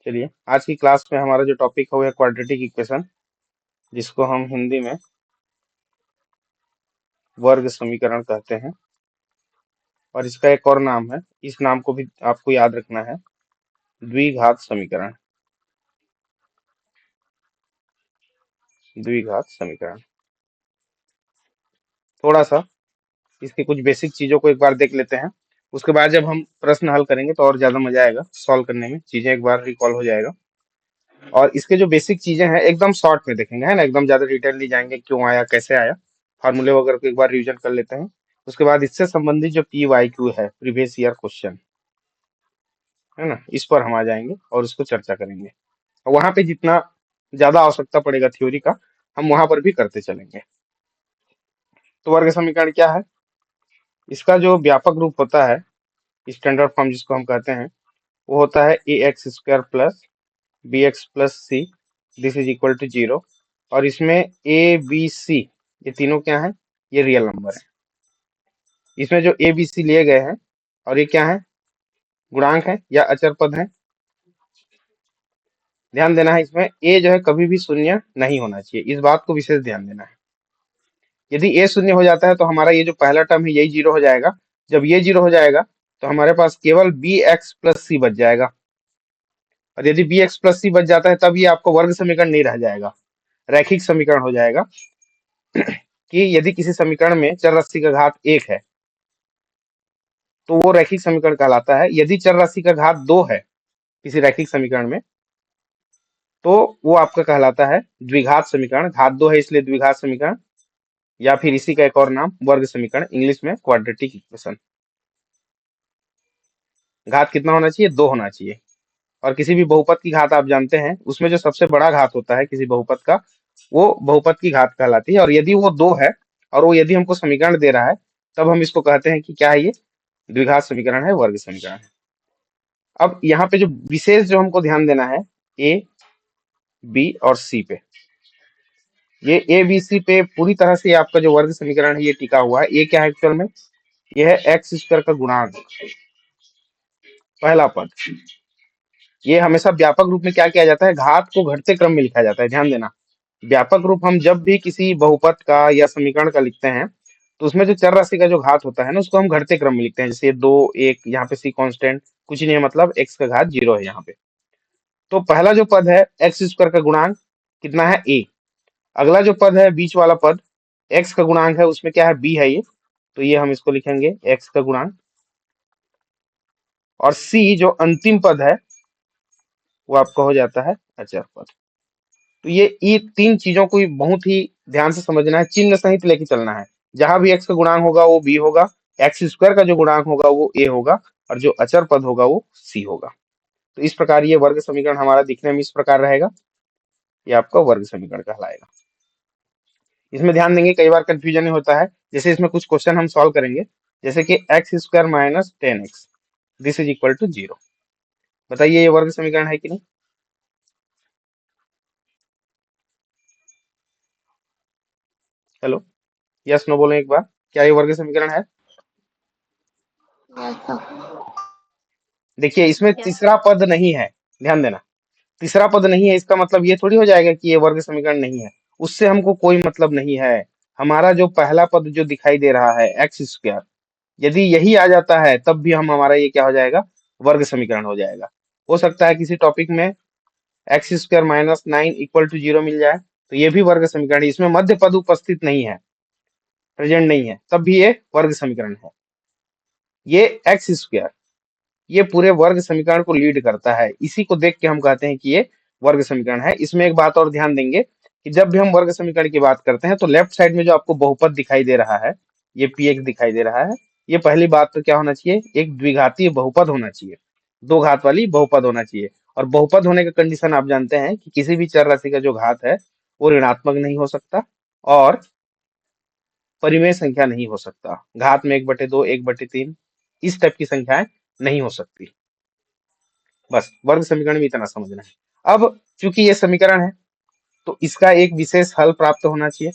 चलिए, आज की क्लास में हमारा जो टॉपिक है वो है क्वाड्रेटिक इक्वेशन, जिसको हम हिंदी में वर्ग समीकरण कहते हैं। और इसका एक और नाम है, इस नाम को भी आपको याद रखना है, द्विघात समीकरण। द्विघात समीकरण। थोड़ा सा इसकी कुछ बेसिक चीजों को एक बार देख लेते हैं, उसके बाद जब हम प्रश्न हल करेंगे तो और ज्यादा मजा आएगा सॉल्व करने में, चीजें एक बार रिकॉल हो जाएगा। और इसके जो बेसिक चीजें हैं एकदम शॉर्ट में देखेंगे, है ना, एकदम ज्यादा डिटेल नहीं जाएंगे, क्यों आया कैसे आया, फार्मूले वगैरह को एक बार रिवीजन कर लेते हैं। उसके बाद इससे संबंधित जो पी वाई क्यू है, प्रीवियस ईयर क्वेश्चन, है ना, इस पर हम आ जाएंगे और उसको चर्चा करेंगे। और वहां पे जितना ज्यादा आवश्यकता पड़ेगा थ्योरी का, हम वहां पर भी करते चलेंगे। तो वर्ग समीकरण क्या है? इसका जो व्यापक रूप होता है, स्टैंडर्ड फॉर्म जिसको हम कहते हैं, वो होता है A X square plus B X plus C, this is equal to 0। और इसमें ए बी सी ये तीनों क्या है? ये रियल नंबर है। इसमें जो ए बी सी लिए गए हैं, और ये क्या है? गुणांक है या अचर पद है। ध्यान देना है, इसमें ए जो है कभी भी शून्य नहीं होना चाहिए, इस बात को विशेष ध्यान देना है। यदि ए शून्य हो जाता है तो हमारा ये जो पहला टर्म है यही 0 हो जाएगा। जब ये 0 हो जाएगा तो हमारे पास केवल बी एक्स प्लस सी बच जाएगा। और यदि बी एक्स प्लस सी बच जाता है तब ये आपको वर्ग समीकरण नहीं रह जाएगा, रैखिक समीकरण हो जाएगा। कि यदि किसी समीकरण में चर राशि का घात 1 है तो वो रैखिक समीकरण कहलाता है। यदि चर राशि का घात 2 है किसी रैखिक समीकरण में, तो वो आपका कहलाता है द्विघात समीकरण। घात 2 है इसलिए द्विघात समीकरण, या फिर इसी का एक और नाम वर्ग समीकरण, इंग्लिश में क्वाड्रेटिक इक्वेशन। घात कितना होना चाहिए? 2 होना चाहिए। और किसी भी बहुपद की घात आप जानते हैं, उसमें जो सबसे बड़ा घात होता है किसी बहुपद का, वो बहुपद की घात कहलाती है। और यदि वो 2 है और वो यदि हमको समीकरण दे रहा है, तब हम इसको कहते हैं कि क्या है? ये द्विघात समीकरण है, वर्ग समीकरण है। अब यहाँ पे जो विशेष जो हमको ध्यान देना है, ए बी और सी पे, ये ए बी सी पे पूरी तरह से आपका जो वर्ग समीकरण है ये टिका हुआ है। ये क्या है एक्चुअल में? ये है एक्स स्क्वायर का गुणांक, पहला पद। ये हमेशा व्यापक रूप में क्या किया जाता है? घात को घटते क्रम में लिखा जाता है। ध्यान देना, व्यापक रूप हम जब भी किसी बहुपद का या समीकरण का लिखते हैं, तो उसमें जो चर राशि का जो घात होता है ना, उसको हम घटते क्रम में लिखते हैं। जैसे 2 1, यहाँ पे सी कांस्टेंट कुछ नहीं है, मतलब एक्स का घात 0 है यहाँ पे। तो पहला जो पद है एक्स स्क्वायर का गुणांक कितना है? ए। अगला जो पद है बीच वाला पद एक्स का गुणांक है, उसमें क्या है? बी है ये। तो ये हम इसको लिखेंगे एक्स का गुणांक। और सी जो अंतिम पद है वो आपका हो जाता है अचर पद। तो ये तीन चीजों को बहुत ही ध्यान से समझना है, चिन्ह सहित लेके चलना है। जहां भी एक्स का गुणांक होगा वो बी होगा, एक्स स्क्वायर का जो गुणांक होगा वो ए होगा, और जो अचर पद होगा वो सी होगा। तो इस प्रकार ये वर्ग समीकरण हमारा दिखने में इस प्रकार रहेगा, ये आपका वर्ग समीकरण कहलाएगा। इसमें ध्यान देंगे, कई बार कंफ्यूजन होता है। जैसे इसमें कुछ क्वेश्चन हम सॉल्व करेंगे, जैसे कि x square minus 10x, this is equal to 0। बताइए ये वर्ग समीकरण है कि नहीं? हेलो, यस नो बोलें एक बार, क्या ये वर्ग समीकरण है? देखिए, इसमें तीसरा पद नहीं है, ध्यान देना, तीसरा पद नहीं है। इसका मतलब ये थोड़ी हो जाएगा कि ये वर्ग समीकरण नहीं है, उससे हमको कोई मतलब नहीं है। हमारा जो पहला पद जो दिखाई दे रहा है एक्स स्क्वायर, यदि यही आ जाता है तब भी हम हमारा ये क्या हो जाएगा? वर्ग समीकरण हो जाएगा। हो सकता है किसी टॉपिक में x square minus 9 equal to 0 मिल जाए, तो ये भी वर्ग समीकरण है। इसमें मध्य पद उपस्थित नहीं है, प्रेजेंट नहीं है, तब भी ये वर्ग समीकरण है। ये एक्स स्क्वायर ये पूरे वर्ग समीकरण को लीड करता है, इसी को देख के हम कहते हैं कि ये वर्ग समीकरण है। इसमें एक बात और ध्यान देंगे कि जब भी हम वर्ग समीकरण की बात करते हैं तो लेफ्ट साइड में जो आपको बहुपद दिखाई दे रहा है, ये पी एक्स दिखाई दे रहा है, ये पहली बात तो क्या होना चाहिए? एक द्विघातीय बहुपद होना चाहिए, दो घात वाली बहुपद होना चाहिए। और बहुपद होने का कंडीशन आप जानते हैं कि किसी भी चर राशि का जो घात है वो ऋणात्मक नहीं हो सकता और परिमेय संख्या नहीं हो सकता। घात में 1/2, 1/3 इस टाइप की संख्याएं नहीं हो सकती। बस वर्ग समीकरण में इतना समझना है। अब चूंकि ये समीकरण है तो इसका एक विशेष हल प्राप्त होना चाहिए।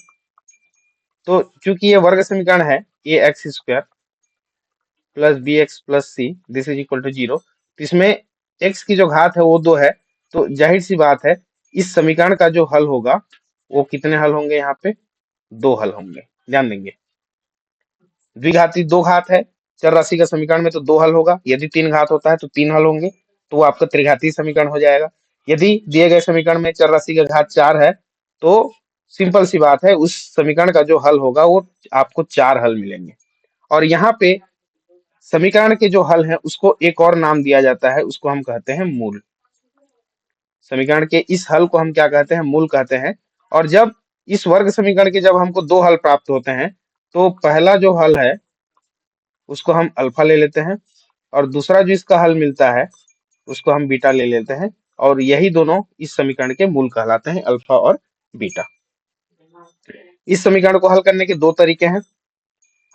तो चूंकि ये वर्ग समीकरण है, A X square plus B X plus C, this is equal to 0, तो इसमें एक्स की जो घात है वो 2 है, तो जाहिर सी बात है इस समीकरण का जो हल होगा वो कितने हल होंगे, यहाँ पे 2 हल होंगे। ध्यान देंगे, द्विघाती 2 घात है चर राशि का समीकरण में तो 2 हल होगा, यदि 3 घात होता है तो 3 हल होंगे, तो वो आपका त्रिघातीय समीकरण हो जाएगा। यदि दिए गए समीकरण में चर राशि का घात 4 है तो सिंपल सी बात है उस समीकरण का जो हल होगा वो आपको 4 हल मिलेंगे। और यहाँ पे समीकरण के जो हल है उसको एक और नाम दिया जाता है, उसको हम कहते हैं मूल। समीकरण के इस हल को हम क्या कहते हैं, मूल कहते हैं। और जब इस वर्ग समीकरण के जब हमको 2 हल प्राप्त होते हैं तो पहला जो हल है उसको हम अल्फा ले लेते हैं और दूसरा जो इसका हल मिलता है उसको हम बीटा ले लेते हैं, और यही दोनों इस समीकरण के मूल कहलाते हैं, अल्फा और बीटा। इस समीकरण को हल करने के 2 तरीके हैं।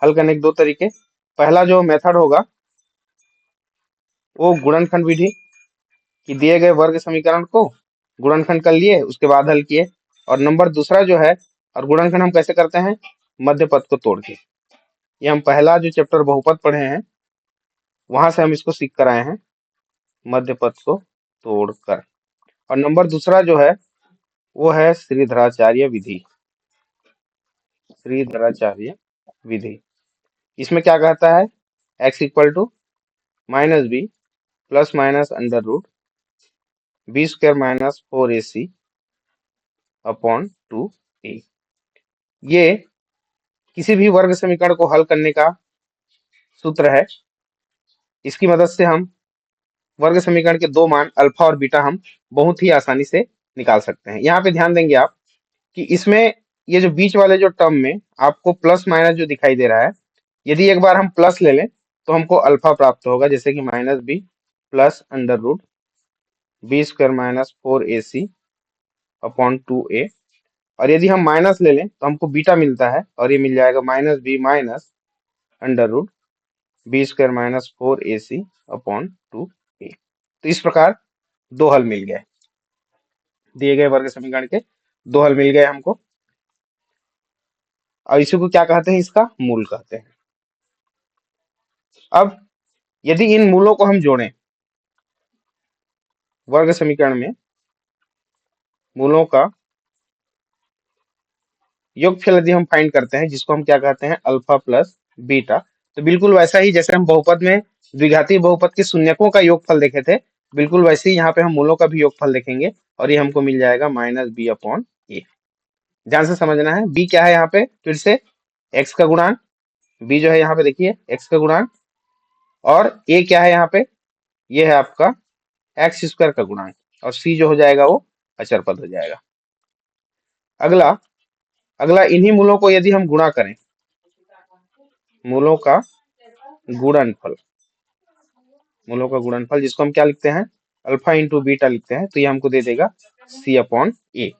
हल करने के 2 तरीके, पहला जो मेथड होगा वो गुणनखंड विधि, कि दिए गए वर्ग समीकरण को गुणनखंड कर लिए उसके बाद हल किए। और नंबर दूसरा जो है, और गुणनखंड हम कैसे करते हैं, मध्य पद को तोड़ के। ये हम पहला जो चैप्टर बहुपद पढ़े हैं वहां से हम इसको सीख कर आए हैं, मध्य पद को तोड़कर। और नंबर दूसरा जो है वो है श्रीधराचार्य विधि। श्रीधराचार्य विधि इसमें क्या कहता है, x equal to minus b plus minus under root b square minus 4ac upon 2a। ये किसी भी वर्ग समीकरण को हल करने का सूत्र है। इसकी मदद से हम वर्ग समीकरण के 2 मान अल्फा और बीटा हम बहुत ही आसानी से निकाल सकते हैं। यहाँ पे ध्यान देंगे आप कि इसमें ये जो बीच वाले जो टर्म में आपको प्लस माइनस जो दिखाई दे रहा है, यदि एक बार हम प्लस ले लें तो हमको अल्फा प्राप्त होगा, जैसे कि minus b plus under root b square minus 4ac upon 2a। और यदि हम माइनस ले लें तो हमको बीटा मिलता है, और ये मिल जाएगा minus b minus under root b square minus 4ac upon 2a। तो इस प्रकार 2 हल मिल गए, दिए गए वर्ग समीकरण के 2 हल मिल गए हमको। और इसी को क्या कहते हैं, इसका मूल कहते हैं। अब यदि इन मूलों को हम जोड़ें, वर्ग समीकरण में मूलों का योगफल यदि हम फाइंड करते हैं, जिसको हम क्या कहते हैं, अल्फा प्लस बीटा, तो बिल्कुल वैसा ही जैसे हम बहुपद में द्विघातीय बहुपद के शून्यकों का योगफल देखे थे, बिल्कुल वैसे ही यहाँ पे हम मूलों का भी योगफल देखेंगे, और ये हमको मिल जाएगा माइनस बी अपॉन ए। ध्यान से समझना है, बी क्या है यहाँ पे, फिर से एक्स का गुणांक, बी जो है यहाँ पे देखिए एक्स का गुणांक, और ए क्या है यहाँ पे, ये है आपका एक्स स्क्वायर का गुणांक, और सी जो हो जाएगा वो अचर पद हो जाएगा। अगला अगला इन्हीं मूलों को यदि हम गुणा करें, मूलों का गुणनफल, मूलों का गुणनफल जिसको हम क्या लिखते हैं, अल्फा इंटू बीटा लिखते हैं, तो ये हमको दे देगा सी अपॉन ए।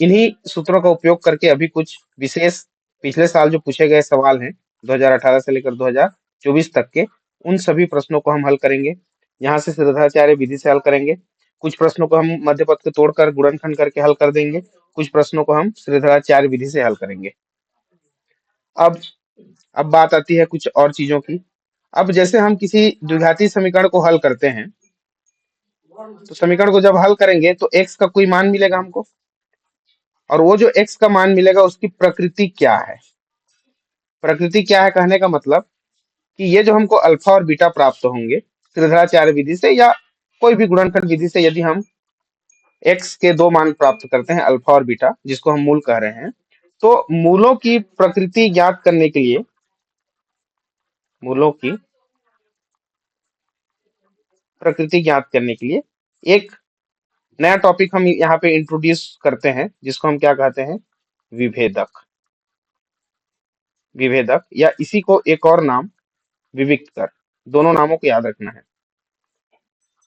इन्हीं सूत्रों का उपयोग करके अभी कुछ विशेष पिछले साल जो पूछे गए सवाल हैं 2018 से लेकर 2024 तक के, उन सभी प्रश्नों को हम हल करेंगे। यहाँ से श्रीधराचार्य विधि से हल करेंगे, कुछ प्रश्नों को हम मध्य पद को तोड़कर गुणनखंड करके हल कर देंगे, कुछ प्रश्नों को हम श्रीधराचार्य विधि से हल करेंगे। अब बात आती है कुछ और चीजों की। अब जैसे हम किसी द्विघाती समीकरण को हल करते हैं, तो समीकरण को जब हल करेंगे तो x का कोई मान मिलेगा हमको, और वो जो x का मान मिलेगा उसकी प्रकृति क्या है। प्रकृति क्या है कहने का मतलब कि ये जो हमको अल्फा और बीटा प्राप्त होंगे त्रिधराचार्य विधि से या कोई भी गुणनखंड विधि से, यदि हम x के 2 मान प्राप्त करते हैं अल्फा और बीटा, जिसको हम मूल कह रहे हैं, तो मूलों की प्रकृति ज्ञात करने के लिए, मूलों की प्रकृति ज्ञात करने के लिए एक नया टॉपिक हम यहाँ पे इंट्रोड्यूस करते हैं, जिसको हम क्या कहते हैं, विभेदक। विभेदक, या इसी को एक और नाम विविक्त कर, दोनों नामों को याद रखना है।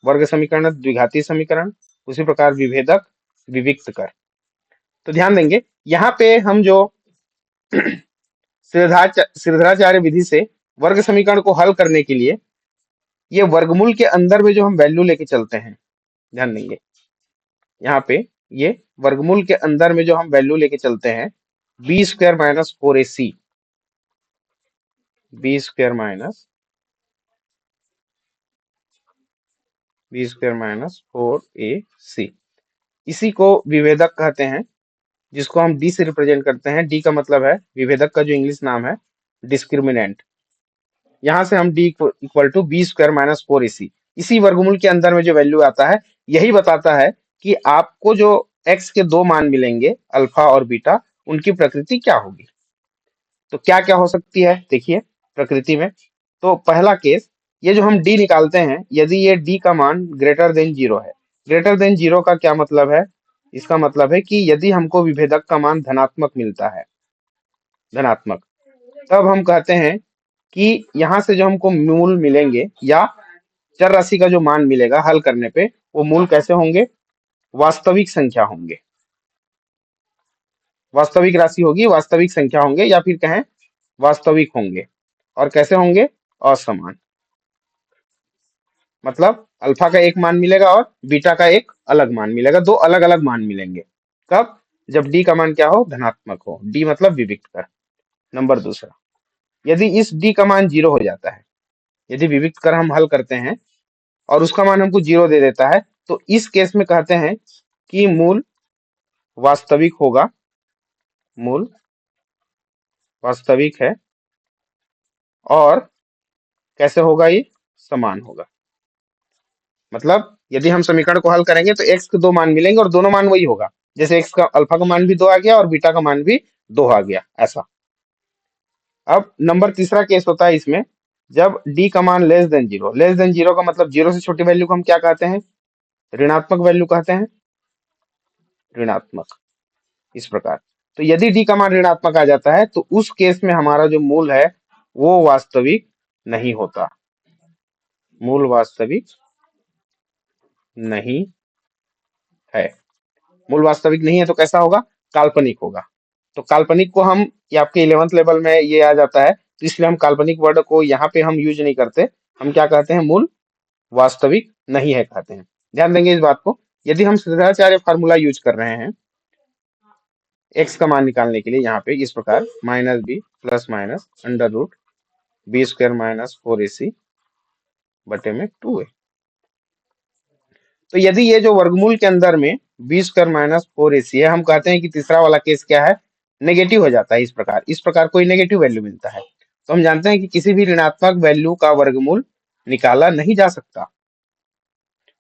वर्ग समीकरण द्विघातीय समीकरण, उसी प्रकार विभेदक विविक्त कर। तो ध्यान देंगे यहाँ पे हम जो श्रीधराचार्य विधि से वर्ग समीकरण को हल करने के लिए ये वर्गमूल के अंदर में जो हम वैल्यू लेके चलते हैं, ध्यान देंगे यहाँ पे ये वर्गमूल के अंदर में जो हम वैल्यू लेके चलते हैं, b square minus 4ac, b square minus b square minus 4ac। इसी को विभेदक कहते हैं, जिसको हम डी से रिप्रेजेंट करते हैं। डी का मतलब है विभेदक का जो इंग्लिश नाम है डिस्क्रिमिनेंट। यहां से हम D equal to B square minus 4ac, इसी वर्गमूल के अंदर में जो वैल्यू आता है यही बताता है कि आपको जो एक्स के दो मान मिलेंगे अल्फा और बीटा, उनकी प्रकृति क्या होगी। तो क्या क्या हो सकती है देखिए प्रकृति में। तो पहला केस, ये जो हम डी निकालते हैं, यदि ये डी का मान ग्रेटर देन जीरो है। ग्रेटर देन जीरो का क्या मतलब है? इसका मतलब है कि यदि हमको विभेदक का मान धनात्मक मिलता है, धनात्मक, तब हम कहते हैं कि यहां से जो हमको मूल मिलेंगे या चर राशि का जो मान मिलेगा हल करने पे, वो मूल कैसे होंगे? वास्तविक संख्या होंगे, वास्तविक राशि होगी, वास्तविक संख्या होंगे, या फिर कहें वास्तविक होंगे। और कैसे होंगे? असमान। मतलब अल्फा का एक मान मिलेगा और बीटा का एक अलग मान मिलेगा, दो अलग अलग मान मिलेंगे। कब? जब डी का मान क्या हो? धनात्मक हो। डी मतलब विविक्त कर। नंबर दूसरा, यदि इस डी का मान जीरो हो जाता है, यदि विविक्त कर हम हल करते हैं और उसका मान हमको जीरो दे देता है, तो इस केस में कहते हैं कि मूल वास्तविक होगा, मूल वास्तविक है। और कैसे होगा? ये समान होगा। मतलब यदि हम समीकरण को हल करेंगे तो एक्स के दो मान मिलेंगे और दोनों मान वही होगा। जैसे एक्स का अल्फा का मान भी दो आ गया और बीटा का मान भी दो आ गया, ऐसा। अब नंबर तीसरा केस होता है इसमें, जब डी का मान less than zero. Less than zero का मतलब जीरो से छोटी वैल्यू को हम क्या कहते हैं? ऋणात्मक वैल्यू कहते हैं, ऋणात्मक। इस प्रकार, तो यदि डी का मान ऋणात्मक आ जाता है तो उस केस में हमारा जो मूल है वो वास्तविक नहीं होता, मूल वास्तविक नहीं है। मूल वास्तविक नहीं है तो कैसा होगा? काल्पनिक होगा। तो काल्पनिक को हम, ये आपके 11th लेवल में ये आ जाता है, तो इसलिए हम काल्पनिक वर्ड को यहाँ पे हम यूज नहीं करते। हम क्या कहते हैं? मूल वास्तविक नहीं है कहते हैं। ध्यान देंगे इस बात को। यदि हम सदाचार्य फार्मूला यूज कर रहे हैं एक्स का मान निकालने के लिए, यहाँ पे इस प्रकार minus b plus minus under root b square minus 4ac बटे में 2a। तो यदि ये जो वर्गमूल के अंदर में बी स्क्वायर माइनस 4ac है, हम कहते हैं कि तीसरा वाला केस क्या है? नेगेटिव हो जाता है। इस प्रकार कोई नेगेटिव वैल्यू मिलता है, तो हम जानते हैं कि किसी भी ऋणात्मक वैल्यू का वर्गमूल निकाला नहीं जा सकता।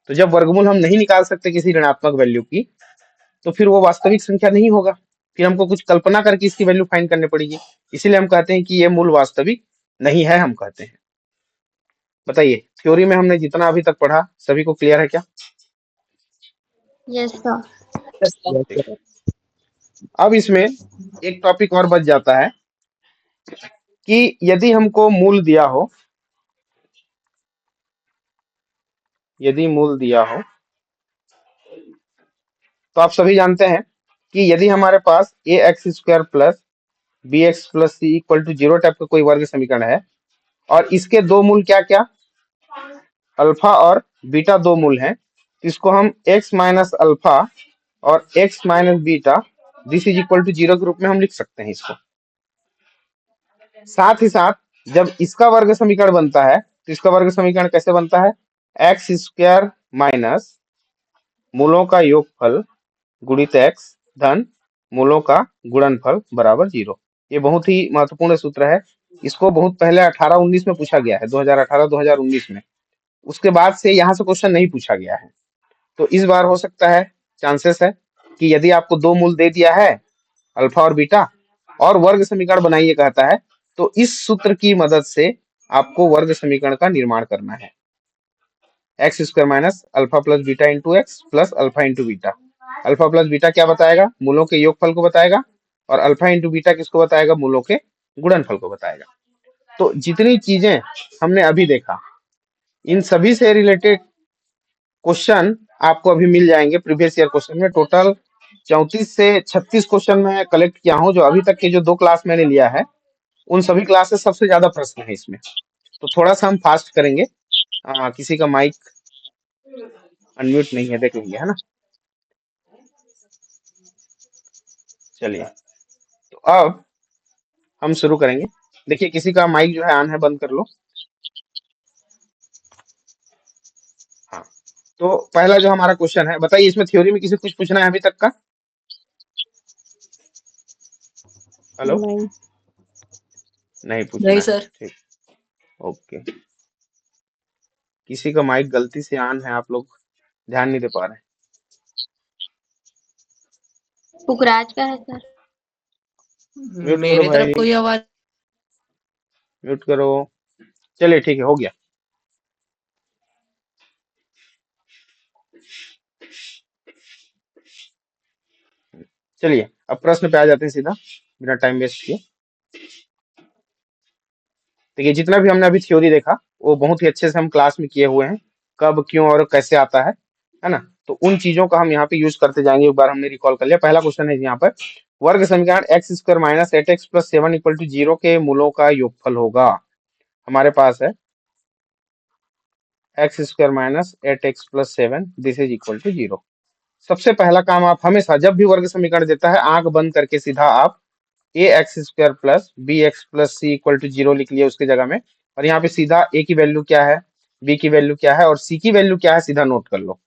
तो जब वर्गमूल हम नहीं निकाल सकते किसी ऋणात्मक वैल्यू की, तो फिर वो वास्तविक संख्या नहीं होगा। फिर हमको कुछ कल्पना करके इसकी वैल्यू फाइंड करनी पड़ेगी। इसीलिए हम कहते हैं कि ये मूल वास्तविक नहीं है, हम कहते हैं। बताइए, थ्योरी में हमने जितना अभी तक पढ़ा सभी को क्लियर है क्या? Yes sir. ठीक। अब इसमें एक टॉपिक और बच जाता है कि यदि हमको मूल दिया हो, यदि मूल दिया हो, तो आप सभी जानते हैं कि यदि हमारे पास A X square plus B X plus C equal to zero type का कोई वर्ग समीकरण है और इसके दो मूल क्या क्या? अल्फा और बीटा दो मूल हैं, तो इसको हम एक्स माइनस अल्फा और x minus beta this is equal to zero के रूप में हम लिख सकते हैं इसको। साथ ही साथ जब इसका वर्ग समीकरण बनता है, तो इसका वर्ग समीकरण कैसे बनता है? एक्स स्क्वायर माइनस मूलों का योगफल गुणित एक्स धन मूलों का गुणनफल बराबर जीरो। ये बहुत ही महत्वपूर्ण सूत्र है। इसको बहुत पहले 18-19 में पूछा गया है, 2018-2019 में। उसके बाद से यहाँ से क्वेश्चन नहीं पूछा गया है। तो इस बार हो सकता है, चांसेस है कि यदि आपको दो मूल दे दिया है अल्फा और बीटा और वर्ग समीकरण बनाइए कहता है, तो इस सूत्र की मदद से आपको वर्ग समीकरण का निर्माण करना है। X square minus alpha plus beta into x plus alpha into beta. Alpha plus beta क्या बताएगा? मूलों के योगफल को बताएगा। और अल्फा इंटू बीटा किसको बताएगा? मूलों के गुणनफल को बताएगा। तो जितनी चीजें हमने अभी देखा, इन सभी से रिलेटेड क्वेश्चन आपको अभी मिल जाएंगे प्रीवियस ईयर क्वेश्चन में। टोटल 34 से 36 क्वेश्चन मैं कलेक्ट किया हूं, जो अभी तक के जो दो क्लास मैंने लिया है उन सभी क्लास से सबसे ज्यादा प्रश्न है इसमें। तो थोड़ा सा हम फास्ट करेंगे। किसी का माइक अनम्यूट नहीं है, देख लेंगे, है ना? चलिए, तो अब हम शुरू करेंगे। देखिए, किसी का माइक जो है ऑन है, बंद कर लो। हाँ, तो पहला जो हमारा क्वेश्चन है, बताइए इसमें थ्योरी में किसी कुछ पूछना है अभी तक का? हेलो, नहीं नहीं पूछना नहीं है, सर। ठीक, ओके। किसी का माइक गलती से ऑन है, आप लोग ध्यान नहीं दे पा रहे पुखराज का है सर। हैं। म्यूट करो मेरे तरफ भाई, कोई आवाज। म्यूट करो। चलिए ठीक है, हो गया। चलिए अब प्रश्न पे आ जाते हैं सीधा, बिना टाइम वेस्ट किए। देखिए जितना भी हमने अभी थ्योरी देखा वो बहुत ही अच्छे से हम क्लास में किए हुए हैं, कब क्यों और कैसे आता है ना। तो उन चीजों का हम यहाँ पे यूज करते जाएंगे। एक बार हमने रिकॉल कर लिया। पहला क्वेश्चन है यहाँ पर, वर्ग समीकरण x square minus eight x plus seven equal to zero के मूलों का योगफल होगा। हमारे पास है x square minus eight x plus seven, this is equal to zero. सबसे पहला काम आप हमेशा जब भी वर्ग समीकरण देता है, आंख बंद करके सीधा आप A X square plus B X plus C equal to zero लिख लिया उसके जगह में। और यहाँ पे सीधा ए की वैल्यू क्या है, बी की वैल्यू क्या है और सी की वैल्यू क्या है, सीधा नोट कर लो।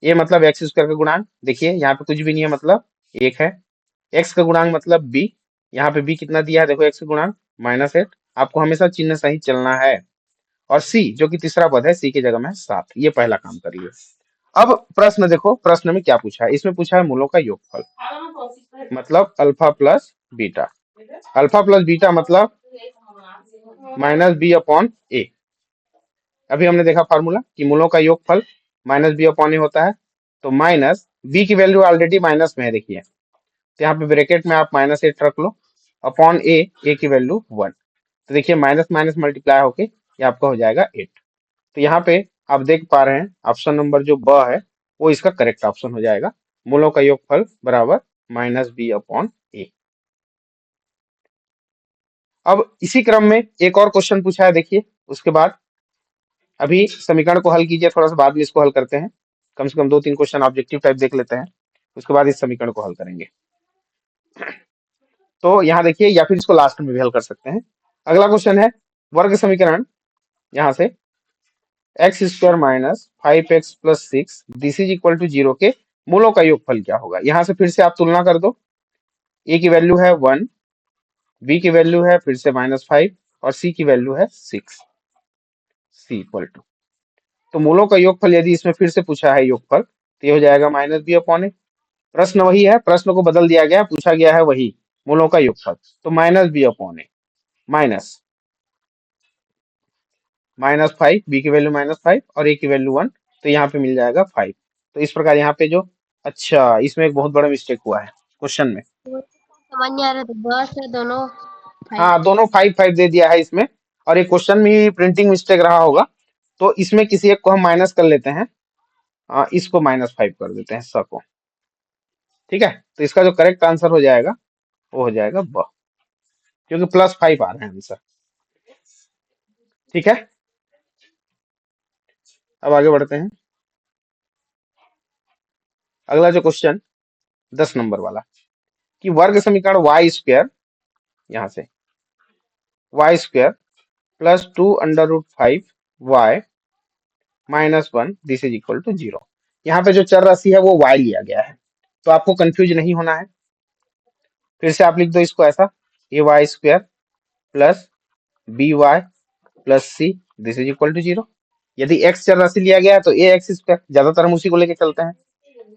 ए मतलब एक्स स्क्वायर का गुणांक, देखिए यहाँ पे कुछ भी नहीं है, मतलब एक है। एक्स का गुणांक मतलब बी, यहाँ पे बी कितना दिया है, देखो एक्स का गुणांक माइनस एट। आपको हमेशा चिन्ह सही चलना है। और सी जो कि तीसरा पद है, सी की जगह में 7। ये पहला काम कर लियो। अब प्रश्न देखो, प्रश्न में क्या पूछा है, इसमें पूछा है मूलों का योगफल, मतलब alpha plus beta. Alpha plus beta मतलब माइनस बी अपॉन ए। अभी हमने देखा फार्मूला कि मूलों का योगफल माइनस बी अपॉन ए होता है। तो माइनस बी की वैल्यू ऑलरेडी माइनस में है, देखिए, तो यहाँ पे ब्रैकेट में आप माइनस एट रख लो, अपॉन ए की वैल्यू वन। तो देखिए माइनस माइनस मल्टीप्लाई होके ये आपका हो जाएगा एट। तो यहाँ पे आप देख पा रहे हैं ऑप्शन नंबर जो ब है वो इसका करेक्ट ऑप्शन हो जाएगा। मूलों का योगफल बराबर माइनस बी अपॉन ए। अब इसी क्रम में एक और क्वेश्चन पूछा है, देखिए उसके बाद अभी समीकरण को हल कीजिए, थोड़ा सा बाद में इसको हल करते हैं। कम से कम दो तीन क्वेश्चन ऑब्जेक्टिव टाइप देख लेते हैं, उसके बाद इस समीकरण को हल करेंगे। तो यहाँ देखिए, या फिर इसको लास्ट में भी हल कर सकते हैं। अगला क्वेश्चन है, वर्ग समीकरण यहाँ से x square minus five x plus six this is equal to zero के मूलों का योगफल क्या होगा। यहाँ से फिर से आप तुलना कर दो। ए की वैल्यू है वन, बी की वैल्यू है फिर से माइनस फाइव और सी की वैल्यू है सिक्स। सी इक्वल टू, तो मूलों का योगफल यदि इसमें फिर से पूछा है योगफल, तो ये हो जाएगा माइनस बी अपॉन ए। प्रश्न वही है, प्रश्न को बदल दिया गया, पूछा गया है वही मूलों का योगफल। तो माइनस बी अपॉन ए माइनस माइनस फाइव, बी की वैल्यू माइनस फाइव और ए की वैल्यू वन, तो यहाँ पे मिल जाएगा फाइव। तो इस प्रकार यहाँ पे जो, अच्छा इसमें एक बहुत बड़ा मिस्टेक हुआ है क्वेश्चन में। समझ नहीं आ रहा था, बस है दोनों फाइव। हाँ दोनों फाइव फाइव दे दिया है इसमें, और एक क्वेश्चन में ही प्रिंटिंग मिस्टेक रहा होगा। तो इसमें किसी एक को हम माइनस कर लेते हैं, इसको माइनस फाइव कर देते हैं, स को। ठीक है, तो इसका जो करेक्ट आंसर हो जाएगा वो हो जाएगा ब, क्योंकि प्लस फाइव आ रहे हैं आंसर। ठीक है, अब आगे बढ़ते हैं। अगला जो क्वेश्चन 10 नंबर वाला, कि वर्ग समीकरण वाई स्क्वायर, यहाँ से y square plus two under root five y minus one this is equal to zero. यहाँ पे जो चर राशि है वो वाई लिया गया है, तो आपको कंफ्यूज नहीं होना है। फिर से आप लिख दो इसको ऐसा, A Y square plus B Y plus C this is equal to zero. यदि एक्स चर राशि लिया गया है तो ए एक्स स्क्वायर, ज्यादातर हम उसी को लेके चलते हैं,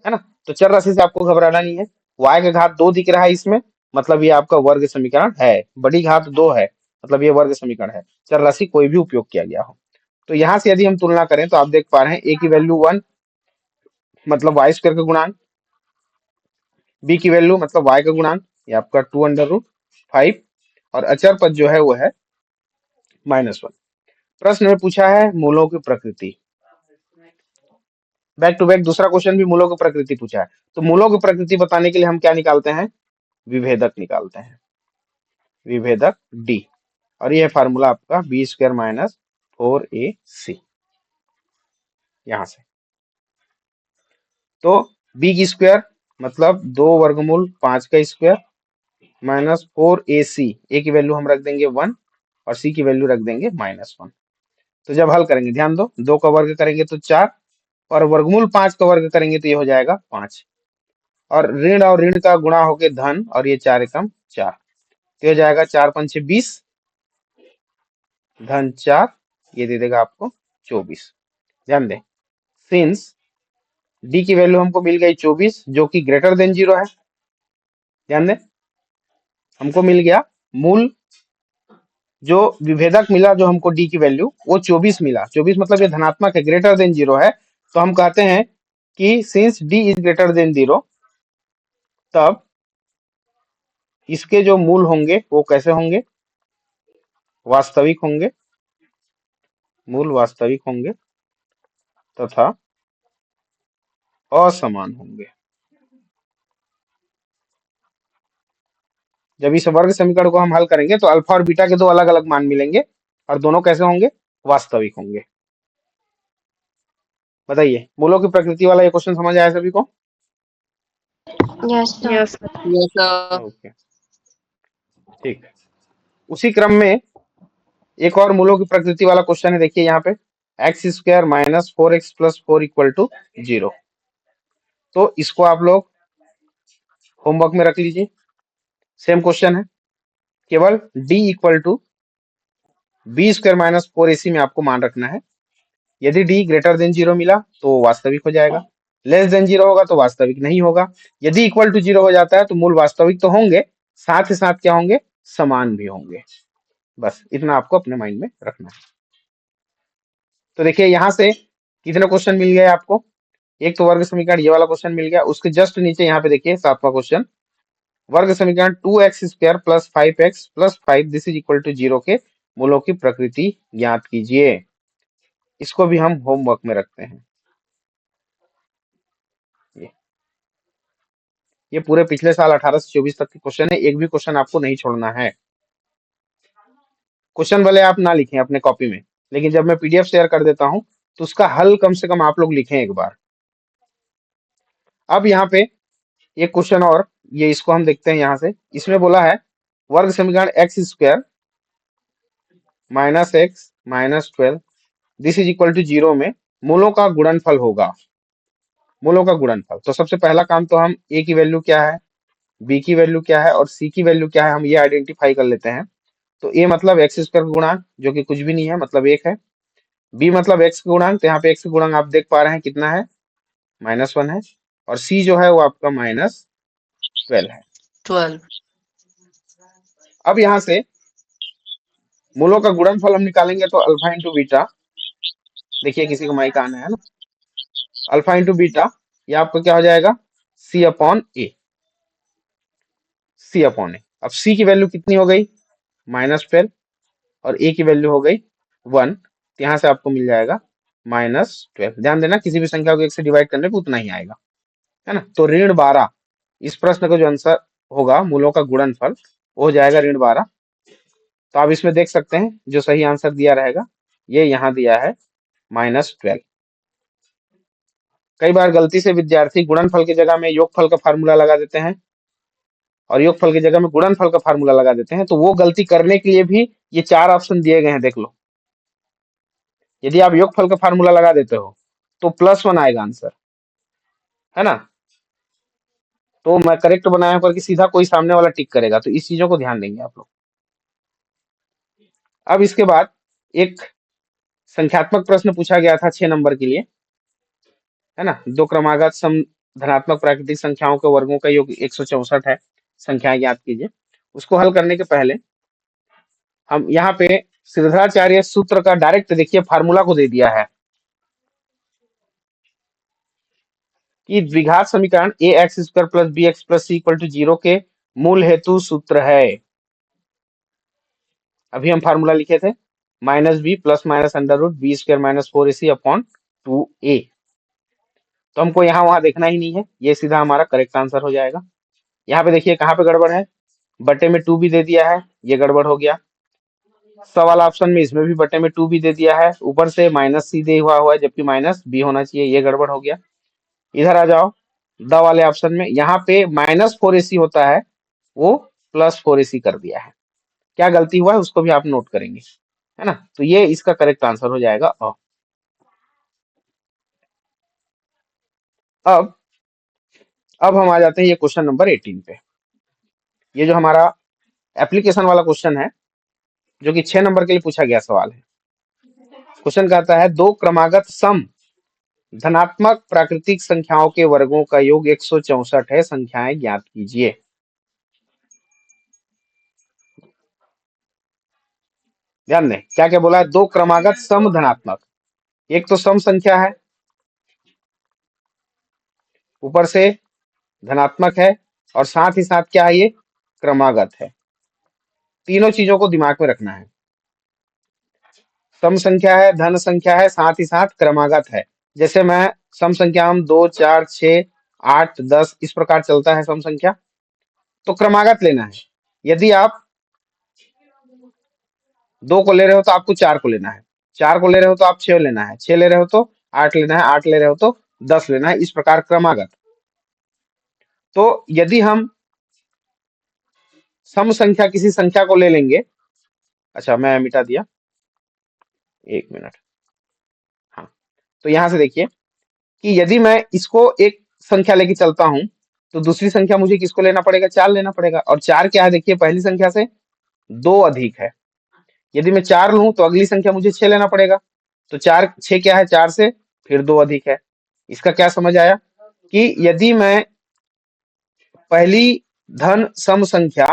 है ना। तो चर राशि से आपको घबराना नहीं है। y का घात दो दिख रहा है इसमें, मतलब ये आपका वर्ग समीकरण है। बड़ी घात दो है, मतलब ये वर्ग समीकरण है, चर राशि कोई भी उपयोग किया गया हो। तो यहाँ से यदि हम तुलना करें तो आप देख पा रहे हैं a की वैल्यू वन मतलब वाई स्क्वायर का गुणांक, b की वैल्यू मतलब y का गुणांक, ये आपका टू अंडर रूट फाइव, और अचर पद जो है वो है माइनस वन। प्रश्न में पूछा है मूलों की प्रकृति। बैक टू बैक दूसरा क्वेश्चन भी मूलों की प्रकृति पूछा है। तो मूलों की प्रकृति बताने के लिए हम क्या निकालते हैं, विभेदक निकालते हैं, विभेदक डी। और ये है फार्मूला आपका बी स्क्वायर माइनस फोर ए सी, यहां से। तो बी की स्क्वायर मतलब दो वर्गमूल पांच का स्क्वायर माइनस फोर ए सी, ए की वैल्यू हम रख देंगे वन और सी की वैल्यू रख देंगे माइनस वन। तो जब हल करेंगे ध्यान दो, दो का वर्ग करेंगे तो चार और वर्गमूल 5 का वर्ग करेंगे तो ये हो जाएगा 5, और ऋण का गुणा होके धन, और ये 4 एकम 4, तो हो जाएगा 4 पंचे 20 धन 4, ये दे देगा आपको 24। ध्यान दें, सिंस डी की वैल्यू हमको मिल गई 24 जो कि ग्रेटर देन 0 है। ध्यान दें, हमको मिल गया मूल, जो विभेदक मिला जो हमको डी की वैल्यू वो 24 मिला। 24 मतलब ये धनात्मक है, ग्रेटर देन 0 है। तो हम कहते हैं कि since D is greater than 0, तब इसके जो मूल होंगे वो कैसे होंगे, वास्तविक होंगे, मूल वास्तविक होंगे तथा असमान होंगे। जब इस वर्ग समीकरण को हम हल करेंगे तो अल्फा और बीटा के दो अलग अलग मान मिलेंगे, और दोनों कैसे होंगे, वास्तविक होंगे। बताइए, मूलों की प्रकृति वाला ये क्वेश्चन समझ आया सभी को? Yes sir. Yes sir. Yes sir. Okay, ठीक। उसी क्रम में एक और मूलों की प्रकृति वाला क्वेश्चन है, देखिए यहाँ पे x square minus 4x plus 4 equal to 0। तो इसको आप लोग होमवर्क में रख लीजिए, सेम क्वेश्चन है, केवल d equal to B square minus 4ac में आपको मान रखना है। यदि d ग्रेटर देन 0 मिला तो वास्तविक हो जाएगा, लेस देन 0 होगा तो वास्तविक नहीं होगा। यदि इक्वल टू 0 हो जाता है तो मूल वास्तविक तो होंगे, साथ ही साथ क्या होंगे, समान भी होंगे। बस इतना आपको अपने माइंड में रखना है। तो देखिए यहाँ से कितने क्वेश्चन मिल गए आपको, एक तो वर्ग समीकरण ये वाला क्वेश्चन मिल गया, उसके जस्ट नीचे यहाँ पे देखिए 7वां क्वेश्चन, वर्ग समीकरण 2x square plus 5x plus 5 this is equal to 0 के मूलों की प्रकृति ज्ञात कीजिए। इसको भी हम होमवर्क में रखते हैं। ये पूरे पिछले साल 18 से 24 तक के क्वेश्चन है, एक भी क्वेश्चन आपको नहीं छोड़ना है। क्वेश्चन भले आप ना लिखें अपने कॉपी में, लेकिन जब मैं पीडीएफ शेयर कर देता हूं तो उसका हल कम से कम आप लोग लिखें एक बार। अब यहाँ पे एक क्वेश्चन और, ये इसको हम देखते हैं यहाँ से। इसमें बोला है वर्ग समीकरण x square minus x minus 12 this is equal to 0 में मूलों का गुणनफल होगा। मूलों का गुणनफल, तो सबसे पहला काम तो हम ए की वैल्यू क्या है, बी की वैल्यू क्या है और सी की वैल्यू क्या है, हम ये आइडेंटिफाई कर लेते हैं। तो ए मतलब एक्स स्क्वायर का गुणांक जो कि कुछ भी नहीं है, मतलब 1 है। बी मतलब एक्स का गुणांक, तो यहाँ पे एक्स का गुणांक आप देख पा रहे हैं कितना है, -1 है। और सी जो है वो आपका -12 है। 12। अब यहाँ से मूलों का गुणनफल हम निकालेंगे तो अल्फा इंटू बीटा, देखिए किसी को माइक आना है ना, अल्फा इंटू बीटा ये आपका क्या हो जाएगा, सी अपॉन ए, सी अपॉन ए। अब सी की वैल्यू कितनी हो गई, -12, और ए की वैल्यू हो गई 1, तो यहाँ से आपको मिल जाएगा -12। ध्यान देना, किसी भी संख्या को 1 से डिवाइड करने पे उतना ही आएगा, है ना। तो ऋण 12, इस प्रश्न का जो आंसर होगा मूलों का गुणनफल वो हो जाएगा ऋण 12। तो आप इसमें देख सकते हैं जो सही आंसर दिया रहेगा ये यहाँ दिया है -12। कई बार गलती से विद्यार्थी गुणनफल की जगह में योगफल का फार्मूला लगा देते हैं और योगफल की जगह में गुणनफल का फार्मूला लगा देते हैं, तो वो गलती करने के लिए भी ये 4 ऑप्शन दिए गए हैं, देख लो। यदि आप योगफल का फार्मूला लगा देते हो तो +1 आएगा आंसर, है ना। तो मैं करेक्ट बनाया करके सीधा कोई सामने वाला टिक करेगा, तो इस चीजों को ध्यान देंगे आप लोग। अब इसके बाद एक संख्यात्मक प्रश्न पूछा गया था 6 नंबर के लिए, है ना। दो क्रमागत सम धनात्मक प्राकृतिक संख्याओं के वर्गों का योग 164 है, संख्याएं ज्ञात कीजिए। उसको हल करने के पहले हम यहाँ पे श्रीधराचार्य सूत्र का डायरेक्ट देखिए फार्मूला को दे दिया है कि द्विघात समीकरण A X square plus B X plus C equal to 0 के मूल हेतु सूत्र है। अभी हम फार्मूला लिखे थे -b plus minus under root b square minus 4ac upon 2a। तो हमको यहाँ वहां देखना ही नहीं है, ये सीधा हमारा करेक्ट आंसर हो जाएगा। यहाँ पे देखिए कहाँ पे गड़बड़ है, बटे में 2 भी दे दिया है, ये गड़बड़ हो गया। सवाल ऑप्शन में इसमें भी बटे में 2 भी दे दिया है, ऊपर से -c दे हुआ है जबकि -b होना चाहिए, ये गड़बड़ हो गया। इधर आ जाओ, द वाले ऑप्शन में यहाँ पे -4ac होता है, वो +4ac कर दिया है। क्या गलती हुआ है उसको भी आप नोट करेंगे, है ना। तो ये इसका करेक्ट आंसर हो जाएगा अ। अब हम आ जाते हैं ये क्वेश्चन नंबर 18 पे। ये जो हमारा एप्लीकेशन वाला क्वेश्चन है, जो कि 6 नंबर के लिए पूछा गया सवाल है। क्वेश्चन कहता है दो क्रमागत सम धनात्मक प्राकृतिक संख्याओं के वर्गों का योग 164 है, संख्याएं ज्ञात कीजिए। ध्यान दें क्या क्या बोला है, दो क्रमागत सम धनात्मक। एक तो सम संख्या है, ऊपर से धनात्मक है, और साथ ही साथ क्या है, ये क्रमागत है। तीनों चीजों को दिमाग में रखना है। सम संख्या है, धन संख्या है, साथ ही साथ क्रमागत है। जैसे मैं सम संख्या हम 2 4 6 8 10 इस प्रकार चलता है सम संख्या, तो क्रमागत लेना है। यदि आप 2 को ले रहे हो तो आपको 4 को लेना है, 4 को ले रहे हो तो आप 6 लेना है, 6 ले रहे हो तो 8 लेना है, 8 ले रहे हो तो 10 लेना है, इस प्रकार क्रमागत। तो यदि हम सम संख्या किसी संख्या को ले लेंगे, अच्छा मैं मिटा दिया, 1 मिनट। हाँ, तो यहां से देखिए कि यदि मैं इसको एक संख्या लेके चलता हूं, तो दूसरी संख्या मुझे किसको लेना पड़ेगा, 4 लेना पड़ेगा। और 4 क्या है, देखिए पहली संख्या से 2 अधिक है। यदि मैं 4 लूं तो अगली संख्या मुझे 6 लेना पड़ेगा। तो 4 6 क्या है, 4 से फिर 2 अधिक है। इसका क्या समझ आया कि यदि मैं पहली धन सम संख्या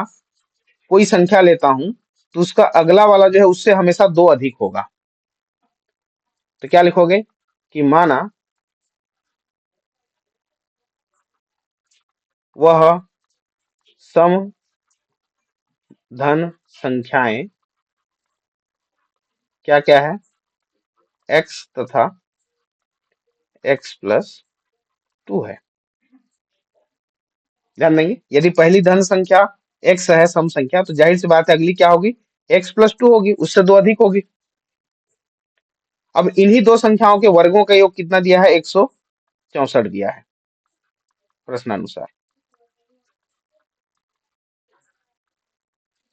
कोई संख्या लेता हूं, तो उसका अगला वाला जो है उससे हमेशा 2 अधिक होगा। तो क्या लिखोगे कि माना वह सम धन संख्याएं क्या क्या है, x तथा x+2 है। ध्यान देंगे, यदि पहली धन संख्या x है सम संख्या, तो जाहिर सी बात है अगली क्या होगी, x+2 होगी, उससे 2 अधिक होगी। अब इन्हीं दो संख्याओं के वर्गों का योग कितना दिया है, 164 दिया है प्रश्नानुसार।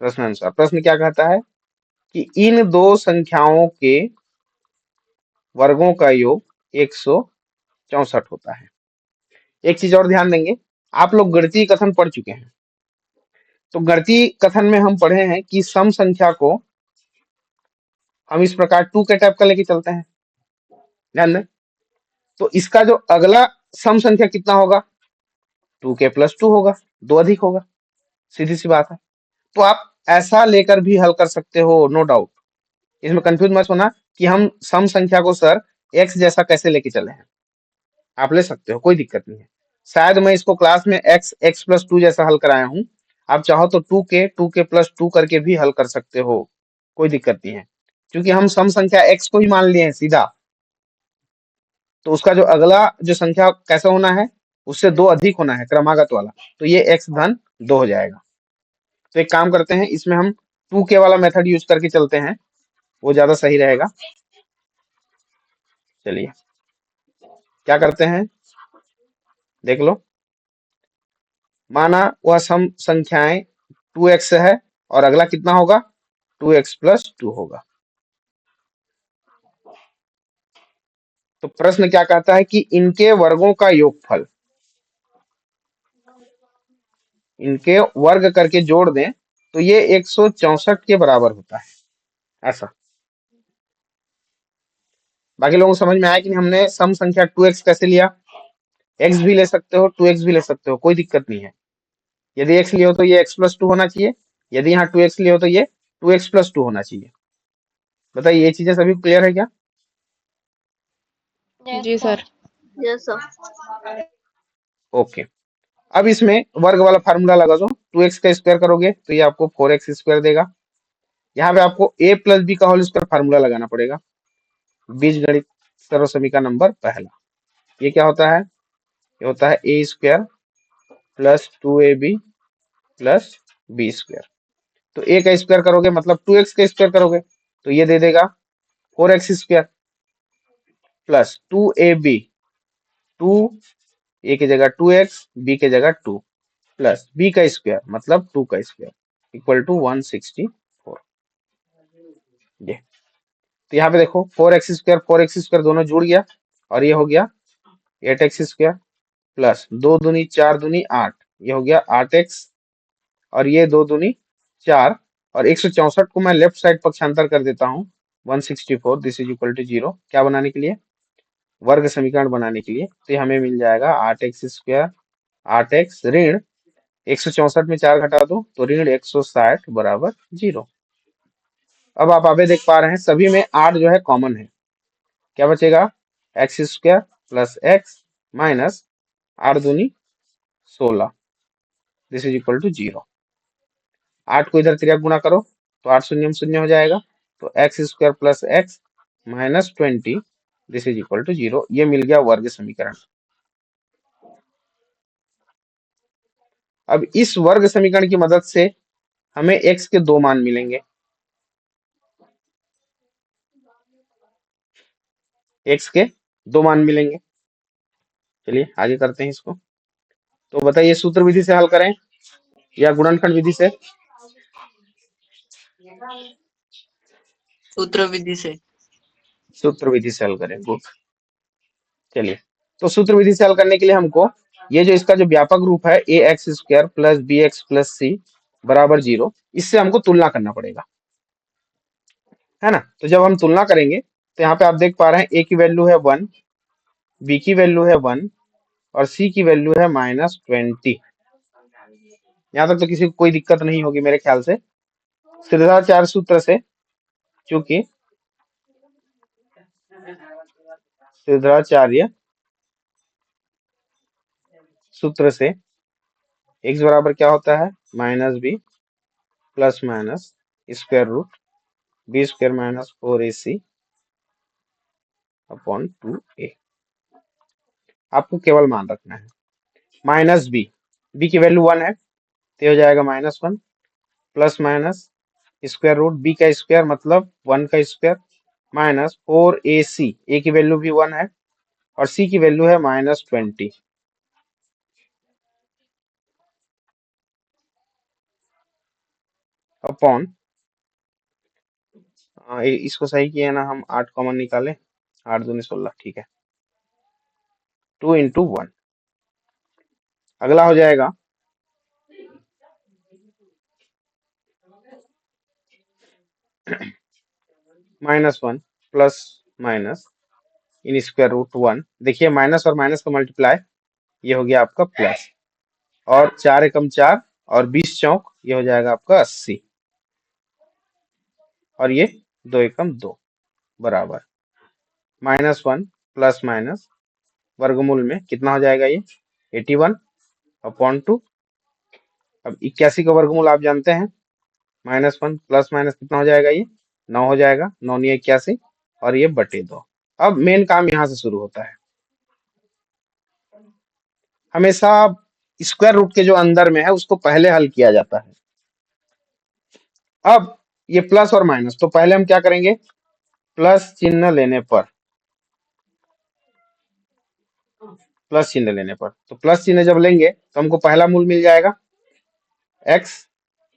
प्रश्नानुसार प्रश्न क्या कहता है कि इन दो संख्याओं के वर्गों का योग 164 होता है। एक चीज और ध्यान देंगे, आप लोग गणितीय कथन पढ़ चुके हैं, तो गणितीय कथन में हम पढ़े हैं कि सम संख्या को हम इस प्रकार 2 के टाइप का लेके चलते हैं। ध्यान दें, तो इसका जो अगला सम संख्या कितना होगा, 2k+2 होगा, 2 अधिक होगा, सीधी सी बात है। तो आप ऐसा लेकर भी हल कर सकते हो, नो डाउट। इसमें कंफ्यूज मत होना कि हम सम संख्या को सर x जैसा कैसे लेके चले हैं। आप ले सकते हो, कोई दिक्कत नहीं है। शायद मैं इसको क्लास में x+2 जैसा हल कराया हूं, आप चाहो तो 2k+2 करके भी हल कर सकते हो, कोई दिक्कत नहीं है। क्योंकि हम सम संख्या x को ही मान लिए हैं सीधा, तो उसका जो अगला जो संख्या कैसा होना है, उससे 2 अधिक होना है, क्रमागत वाला। तो ये x धन 2 हो जाएगा। तो एक काम करते हैं, इसमें हम 2k वाला मेथड यूज करके चलते हैं, वो ज्यादा सही रहेगा। चलिए क्या करते हैं, देख लो। माना वह सम संख्याएं 2x है, और अगला कितना होगा, 2x+2 होगा। तो प्रश्न क्या कहता है कि इनके वर्गों का योगफल, इनके वर्ग करके जोड़ दें तो ये 164 के बराबर होता है, ऐसा। बाकी लोगों को समझ में आया कि नहीं, हमने सम संख्या 2x कैसे लिया, x भी ले सकते हो, 2x भी ले सकते हो, कोई दिक्कत नहीं है। यदि x लियो तो ये x+2 होना चाहिए, यदि यहाँ 2x लियो तो ये 2x+2 होना चाहिए। बताइए ये चीजें सभी क्लियर है क्या? जी सर। Yes sir. ओके, अब इसमें वर्ग वाला फार्मूला लगा दो, 2x का स्क्वायर करोगे तो ये आपको 4x² देगा। यहाँ पे आपको a+b का होल स्क्वायर फार्मूला लगाना पड़ेगा, बीजगणित सर्व समीकरण नंबर पहला। ये क्या होता है, ये होता है a² + 2ab + b²। तो a का स्क्वायर करोगे मतलब 2x का स्क्वायर करोगे, तो ये दे देगा 4x² + 2ab, 2 a की जगह 2x, b की जगह 2, प्लस b का स्क्वायर मतलब 2 का स्क्वायर इक्वल टू 164। ये तो यहाँ पे देखो 4x² 4x² दोनों जुड़ गया, और ये हो गया 8x²। प्लस 2 दूनी 4 दूनी 8, ये हो गया 8x, और ये 2 दूनी 4, और 164 को मैं लेफ्ट साइड पक्षांतर कर देता हूँ 164, दिस इज इक्वल टू 0, क्या बनाने के लिए, वर्ग समीकरण बनाने के लिए। तो ये हमें मिल जाएगा 8x², 8x ऋण 164 में 4 घटा दो तो ऋण 160 बराबर 0। अब आप आगे देख पा रहे हैं सभी में 8 जो है कॉमन है, क्या बचेगा, x² प्लस x माइनस 8 दूनी 16, दिस इज इक्वल टू 0। 8 को इधर त्रिया गुणा करो तो 8 शून्य में शून्य हो जाएगा, तो x² plus x minus 20, this is equal to 0। ये मिल गया वर्ग समीकरण। अब इस वर्ग समीकरण की मदद से हमें x के 2 मान मिलेंगे, x के 2 मान मिलेंगे। चलिए आगे करते हैं इसको। तो बताइए सूत्र विधि से हल करें या गुणनखंड विधि से, सूत्र विधि से। सूत्र विधि से हल करें, गुड। चलिए तो सूत्र विधि से हल करने के लिए हमको ये जो इसका जो व्यापक रूप है ax² plus bx plus c बराबर 0, इससे हमको तुलना करना पड़ेगा, है ना। तो जब हम तुलना करेंगे तो यहाँ पे आप देख पा रहे हैं a की वैल्यू है 1, b की वैल्यू है 1 और c की वैल्यू है -20। यहाँ तक तो किसी को कोई दिक्कत नहीं होगी मेरे ख्याल से। सिद्धाचार्य सूत्र से, चूंकि सिद्धाचार्य सूत्र से x बराबर क्या होता है, -b plus minus square root b² minus 4ac upon 2a। आपको केवल मान रखना है -b की वैल्यू 1 है तो हो जाएगा -1 plus minus square root b का स्क्वायर मतलब 1 का स्क्वायर माइनस 4ac, a की वैल्यू भी 1 है और c की वैल्यू है -20 अपॉन, इसको सही किया ना हम, 8 कॉमन निकाले, 8 दूनी 16, ठीक है, 2 इंटू 1। अगला हो जाएगा -1 plus minus in square root 1। देखिए माइनस और माइनस का मल्टीप्लाई, ये हो गया आपका प्लस, और 4 एकम 4 और 20 चौक, ये हो जाएगा आपका 80, और ये 2 एकम 2 बराबर -1 प्लस माइनस वर्गमूल में कितना हो जाएगा, ये 81 अपॉन 2। अब 81 का वर्गमूल आप जानते हैं, -1 प्लस माइनस कितना हो जाएगा, ये 9 हो जाएगा, 9 9 81, और ये बटे 2। अब मेन काम यहाँ से शुरू होता है, हमेशा स्क्वायर रूट के जो अंदर में है उसको पहले हल किया जाता है। अब ये प्लस और माइनस, तो पहले हम क्या करेंगे, प्लस चिन्ह लेने पर, प्लस चिन्ह लेने पर, तो प्लस चिन्ह जब लेंगे तो हमको पहला मूल मिल जाएगा x,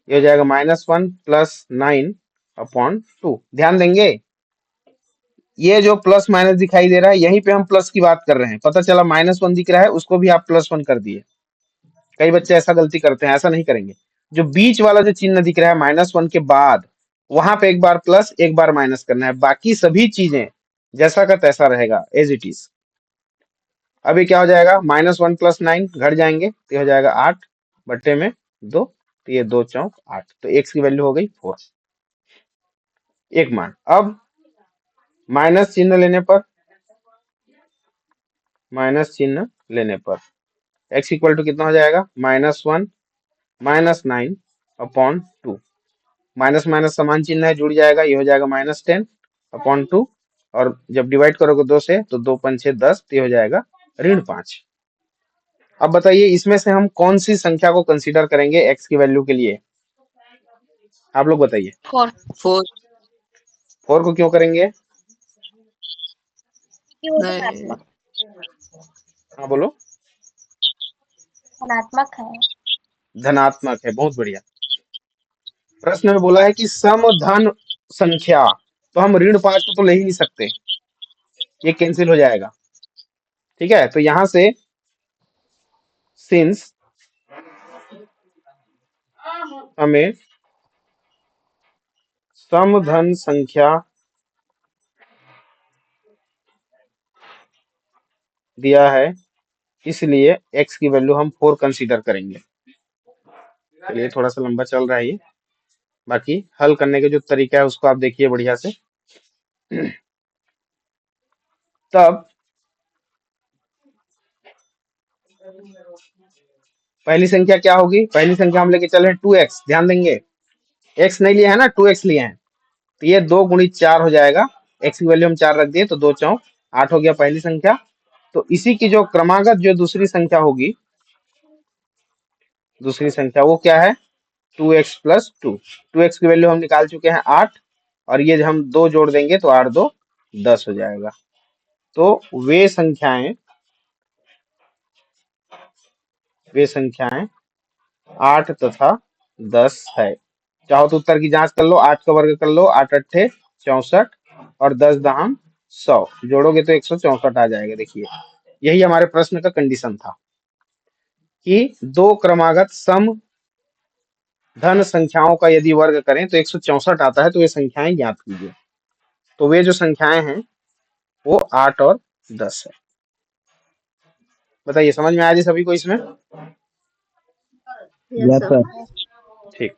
ये हो जाएगा -1 प्लस 9 अपॉन 2। ध्यान देंगे ये जो प्लस माइनस दिखाई दे रहा है यहीं पे हम प्लस की बात कर रहे हैं, पता चला -1 दिख रहा है उसको भी आप +1 कर दिए। कई बच्चे ऐसा गलती करते हैं, ऐसा नहीं करेंगे। जो बीच वाला जो चिन्ह दिख रहा है -1 के बाद, वहां पे एक बार प्लस एक बार माइनस करना है, बाकी सभी चीजें जैसा का तैसा रहेगा, एज इट इज। अभी क्या हो जाएगा, -1 प्लस 9 घट जाएंगे तो ये हो जाएगा 8 बट्टे में 2, तो ये 2 चौक 8, तो x की वैल्यू हो गई 4, एक मान। अब माइनस चिन्ह लेने पर, माइनस चिन्ह लेने पर x इक्वल टू कितना हो जाएगा, -1 -9 अपॉन 2, माइनस माइनस समान चिन्ह है, जुड़ जाएगा, ये हो जाएगा -10 अपॉन 2, और जब डिवाइड करोगे 2 से तो 2 5 6 10, तो ये हो जाएगा ऋण 5। अब बताइए इसमें से हम कौन सी संख्या को कंसीडर करेंगे x की वैल्यू के लिए, आप लोग बताइए। 4 4 4 को क्यों करेंगे, कि वो नहीं, धनात्मक हाँ बोलो, धनात्मक है। धनात्मक है, बहुत बढ़िया। प्रश्न में बोला है कि सम धन संख्या, तो हम ऋण 5 को तो ले ही नहीं सकते, ये कैंसिल हो जाएगा, ठीक है। तो यहां से सिंस हमें समधन संख्या दिया है, इसलिए x की वैल्यू हम 4 कंसीडर करेंगे। चलिए थोड़ा सा लंबा चल रहा है ये, बाकी हल करने के जो तरीका है उसको आप देखिए बढ़िया से। तब पहली संख्या क्या होगी? पहली संख्या हम लेके चले 2x, ध्यान देंगे x नहीं लिया है ना, 2x लिए हैं, तो ये 2 गुणित 4 हो जाएगा। x की वैल्यू हम 4 रख दिए तो 2 चौक 8 हो गया पहली संख्या। तो इसी की जो क्रमागत जो दूसरी संख्या होगी, दूसरी संख्या वो क्या है? 2x plus 2। 2x की वैल्यू हम निकाल चुके हैं 8, और ये हम 2 जोड़ देंगे तो 8 2 10 हो जाएगा। तो वे संख्याएं 8 तथा 10 है। चाहो तो उत्तर की जांच कर लो, 8 का वर्ग कर लो, 8 अट्ठे 64 और 10 दहम 100, जोड़ोगे तो 164 आ जाएगा। देखिए यही हमारे प्रश्न का कंडीशन था कि दो क्रमागत सम धन संख्याओं का यदि वर्ग करें तो 164 आता है, तो वे संख्याएं ज्ञात कीजिए। तो वे जो संख्याएं हैं वो 8 और 10 है। बताइए समझ में आया जी सभी को इसमें? Yes sir. ठीक,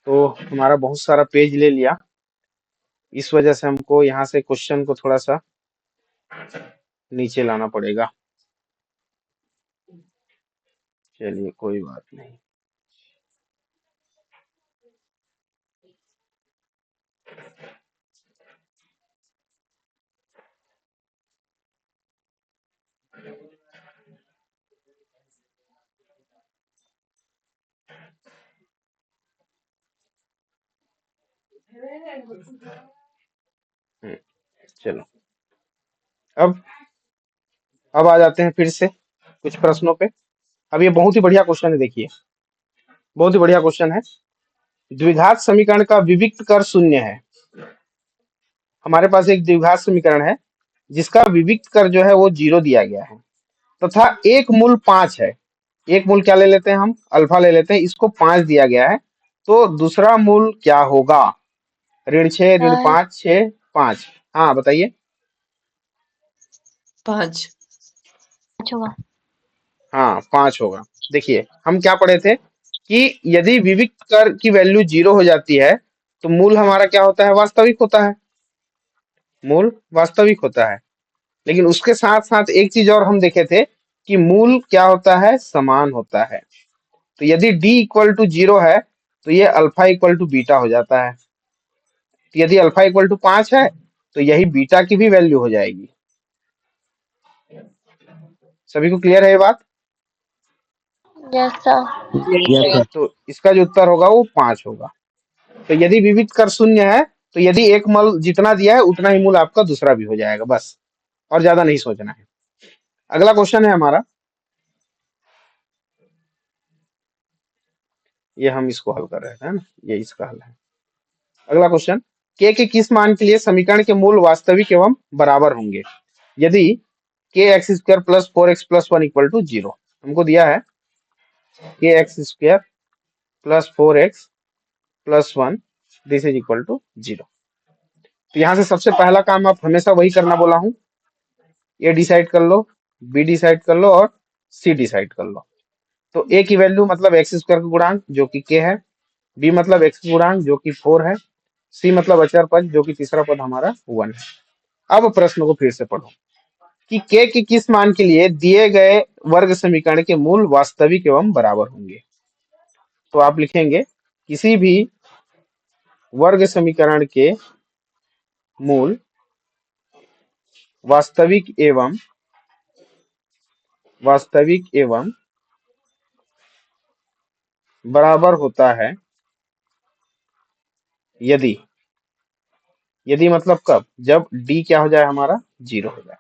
तो हमारा बहुत सारा पेज ले लिया, इस वजह से हमको यहाँ से क्वेश्चन को थोड़ा सा नीचे लाना पड़ेगा। चलिए कोई बात नहीं। चलो अब आ जाते हैं फिर से कुछ प्रश्नों पे। अब ये बहुत ही बढ़िया क्वेश्चन है, देखिए बहुत ही बढ़िया क्वेश्चन है। द्विघात समीकरण का विविक्त कर शून्य है। हमारे पास एक द्विघात समीकरण है जिसका विविक्त कर जो है वो 0 दिया गया है, तथा एक मूल 5 है। एक मूल क्या ले लेते हैं हम? अल्फा ले लेते हैं, इसको 5 दिया गया है। तो दूसरा मूल क्या होगा? ऋण 6 ऋण 5 6 5। हाँ बताइए। 5 होगा। हाँ 5 होगा। देखिए हम क्या पढ़े थे कि यदि विविक्त कर की वैल्यू 0 हो जाती है तो मूल हमारा क्या होता है? वास्तविक होता है। मूल वास्तविक होता है। लेकिन उसके साथ साथ एक चीज और हम देखे थे कि मूल क्या होता है? समान होता है। तो यदि d इक्वल टू 0 है तो ये अल्फा इक्वल टू बीटा हो जाता है। तो यदि अल्फा इक्वल टू 5 है तो यही बीटा की भी वैल्यू हो जाएगी। सभी को क्लियर है ये बात? Yes sir. तो इसका जो उत्तर होगा वो 5 होगा। तो यदि विविध कर शून्य है तो यदि एक मूल जितना दिया है उतना ही मूल आपका दूसरा भी हो जाएगा, बस, और ज्यादा नहीं सोचना है। अगला क्वेश्चन है हमारा, ये हम इसको हल कर रहे थे ना, ये इसका हल है। अगला क्वेश्चन, के किस मान के लिए समीकरण के मूल वास्तविक एवं बराबर होंगे यदि के x square plus 4x plus 1 equal to 0। हमको दिया है के x square plus 4x plus 1 this is equal to 0। तो यहाँ से सबसे पहला काम आप हमेशा वही करना बोला हूं, ए डिसाइड कर लो, बी डिसाइड कर लो और सी डिसाइड कर लो। तो ए की वैल्यू मतलब एक्स स्क्वायर का गुणांक जो कि के है, बी मतलब एक्स गुणांक जो कि 4 है, सी मतलब अचर पद जो कि तीसरा पद हमारा 1 है। अब प्रश्न को फिर से पढ़ो कि के किस मान के लिए दिए गए वर्ग समीकरण के मूल वास्तविक एवं बराबर होंगे। तो आप लिखेंगे किसी भी वर्ग समीकरण के मूल वास्तविक एवं बराबर होता है यदि मतलब कब? जब d क्या हो जाए हमारा? 0 हो जाए।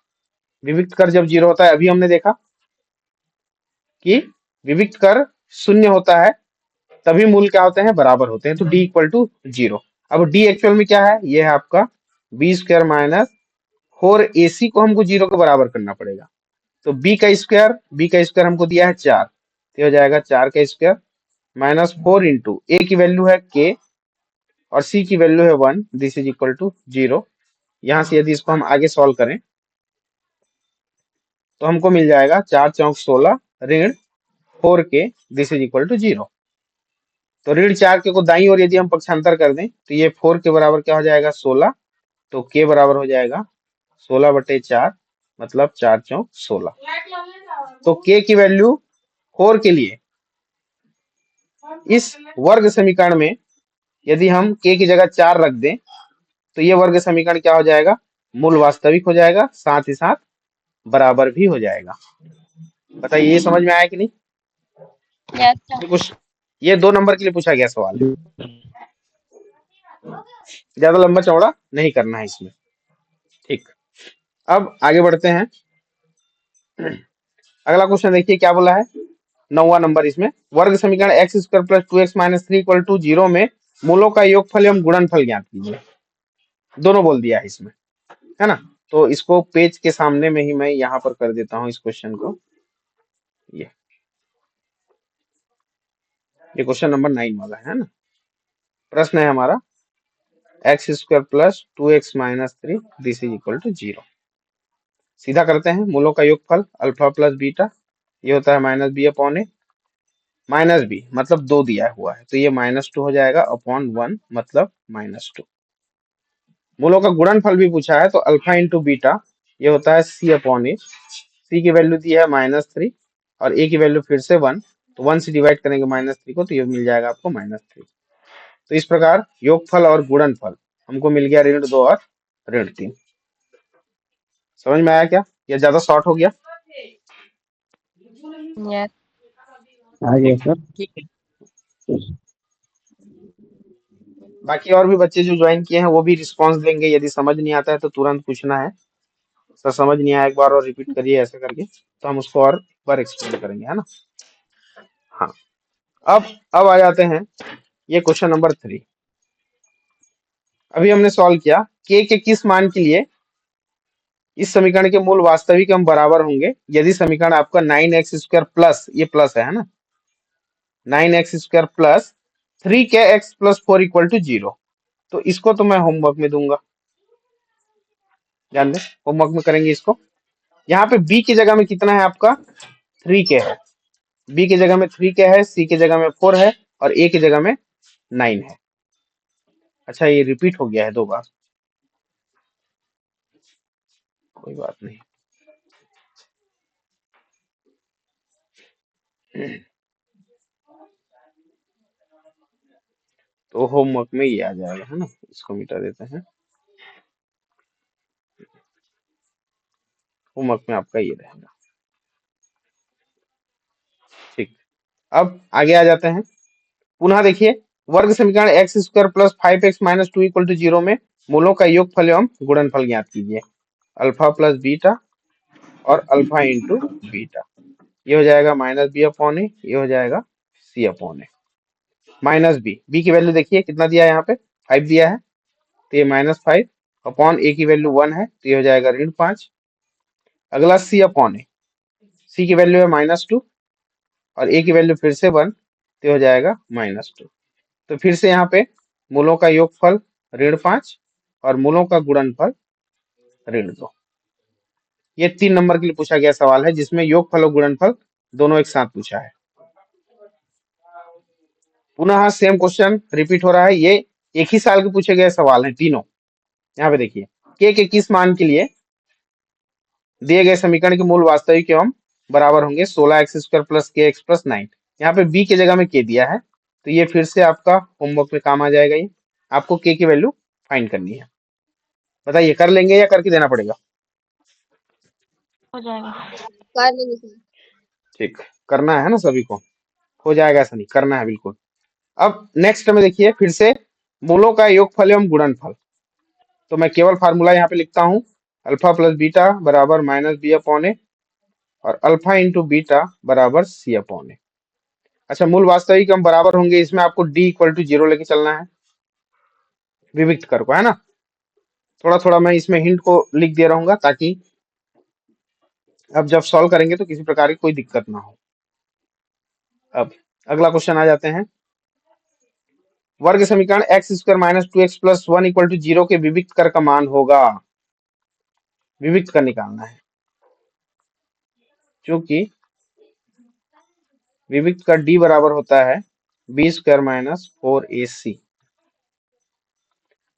विविक्त कर जब 0 होता है, अभी हमने देखा कि विविक्त कर शून्य होता है तभी मूल क्या होते हैं? बराबर होते हैं। तो d इक्वल टू 0। अब d एक्चुअल में क्या है? ये है आपका बी स्क्वायर माइनस 4ac को हमको 0 के बराबर करना पड़ेगा। तो बी का स्क्वायर हमको दिया है 4, तो हो जाएगा 4 का स्क्वायर माइनस 4 इंटू ए की वैल्यू है के और सी की वैल्यू है 1, दिस इज इक्वल टू 0। यहां से यदि इसको हम आगे सॉल्व करें तो हमको मिल जाएगा 4 चौक 16 ऋण 4 के, दिस इज इक्वल टू 0। तो ऋण 4 के को दाईं ओर यदि हम पक्षांतर कर दें तो ये 4 के बराबर क्या हो जाएगा 16, तो के बराबर हो जाएगा 16/4, मतलब 4 चौक 16। तो के की वैल्यू 4 के लिए इस वर्ग समीकरण में यदि हम के की जगह 4 रख दें तो ये वर्ग समीकरण क्या हो जाएगा, मूल वास्तविक हो जाएगा, साथ ही साथ बराबर भी हो जाएगा। बताइए ये समझ में आया कि नहीं? Yes sir. कुछ ये 2 नंबर के लिए पूछा गया सवाल है, ज्यादा लंबा चौड़ा नहीं करना है इसमें। ठीक, अब आगे बढ़ते हैं। अगला क्वेश्चन देखिए क्या बोला है, 9वां नंबर। इसमें वर्ग समीकरण x square plus 2x minus 3 equal to 0 में मूलों का योगफल एवं गुणनफल ज्ञात कीजिए। दोनों बोल दिया है इसमें, है ना। तो इसको पेज के सामने में ही मैं यहाँ पर कर देता हूँ इस क्वेश्चन को। ये क्वेश्चन नंबर 9 वाला है ना। प्रश्न है हमारा x square plus 2x minus 3 this is equal to 0। सीधा करते हैं, मूलों का योगफल अल्फा प्लस बीटा ये होता है माइनस बी अपॉन ए, माइनस बी मतलब 2 दिया हुआ है तो ये -2 हो जाएगा अपॉन 1 मतलब -2। मूलों का गुणनफल भी पूछा है तो अल्फा इंटू बीटा ये होता है सी अपॉन ए, सी की वैल्यू दी है -3 और ए की वैल्यू फिर से 1, तो 1 से डिवाइड करेंगे -3 को तो ये मिल जाएगा आपको -3। तो इस प्रकार योगफल और गुणनफल हमको मिल गया ऋण 2 और ऋण 3। समझ में आया क्या, या ज्यादा शॉर्ट हो गया? यस आ गया सर। ठीक है। बाकी और भी बच्चे जो ज्वाइन किए हैं वो भी रिस्पांस देंगे, यदि समझ नहीं आता है तो तुरंत पूछना है, सर समझ नहीं आया एक बार और रिपीट करिए ऐसे करके, तो हम उसको और बार एक्सप्लेन करेंगे, है ना। हाँ, अब आ जाते हैं ये क्वेश्चन नंबर 3। अभी हमने सॉल्व किया के किस मान के लिए इस समीकरण के मूल वास्तविक एवं बराबर होंगे यदि समीकरण आपका 9x स्क्वायर प्लस, ये प्लस है ना, 9x square plus 3kx plus 4 equal to 0। तो इसको तो मैं होमवर्क में दूंगा, ध्यान दें होमवर्क में करेंगे इसको। यहाँ पे b की जगह में कितना है आपका 3k है, b की जगह में 3k है, c की जगह में 4 है और a की जगह में 9 है। अच्छा ये रिपीट हो गया है 2 बार, कोई बात नहीं। तो होमवर्क में ये आ जाएगा, है ना, इसको मिटा देते हैं, होमवर्क में आपका ये रहेगा। ठीक, अब आगे आ जाते हैं। पुनः देखिए वर्ग समीकरण x square plus 5x minus 2 equal to 0 में मूलों का योगफल एवं गुणनफल ज्ञात कीजिए। अल्फा प्लस बीटा और अल्फा इंटू बीटा ये हो जाएगा माइनस बी अपॉन ए, ये हो जाएगा सी अपॉन ए। माइनस बी, बी की वैल्यू देखिए कितना दिया है यहाँ पे 5 दिया है तो ये -5 अपॉन ए की वैल्यू 1 है तो ये हो जाएगा ऋण 5। अगला सी अपॉन ए, सी की वैल्यू है -2 और ए की वैल्यू फिर से 1 तो हो जाएगा -2। तो फिर से यहाँ पे मूलों का योगफल ऋण 5 और मूलों का गुणनफल ऋण 2। ये 3 नंबर के लिए पूछा गया सवाल है जिसमें योगफल और गुणनफल दोनों एक साथ पूछा है। पुनः सेम क्वेश्चन रिपीट हो रहा है, ये एक ही साल के पूछे गए सवाल हैं तीनों। यहाँ पे देखिए के किस मान के लिए दिए गए समीकरण के मूल वास्तविक एवं बराबर होंगे 16x स्क्वायर प्लस के एक्स प्लस 9। यहाँ पे बी की जगह में के दिया है तो ये फिर से आपका होमवर्क में काम आ जाएगा। ये आपको के की वैल्यू फाइंड करनी है, बताइए कर लेंगे या करके देना पड़ेगा? हो जाएगा, कर लेंगे सर। ठीक, करना है ना सभी को, हो जाएगा, ऐसा नहीं करना है बिल्कुल। अब नेक्स्ट में देखिए फिर से मूलों का योगफल एवं गुणनफल, तो मैं केवल फार्मूला यहाँ पे लिखता हूँ अल्फा प्लस बीटा बराबर माइनस बी अपॉन ए और अल्फा इंटू बीटा बराबर सी अपॉन ए। अच्छा मूल वास्तविक हम बराबर होंगे, इसमें आपको डी इक्वल टू 0 लेके चलना है विविक्त कर को, है ना। थोड़ा थोड़ा मैं इसमें हिंट को लिख दे रहूंगा ताकि अब जब सॉल्व करेंगे तो किसी प्रकार की कोई दिक्कत ना हो। अब अगला क्वेश्चन आ जाते हैं। वर्ग समीकरण x square minus two x plus one equal to zero के विविक्त कर का मान होगा। विविक्त कर निकालना है, क्योंकि विविक्त का डी बराबर होता है बी स्क्वायर माइनस फोर ए सी।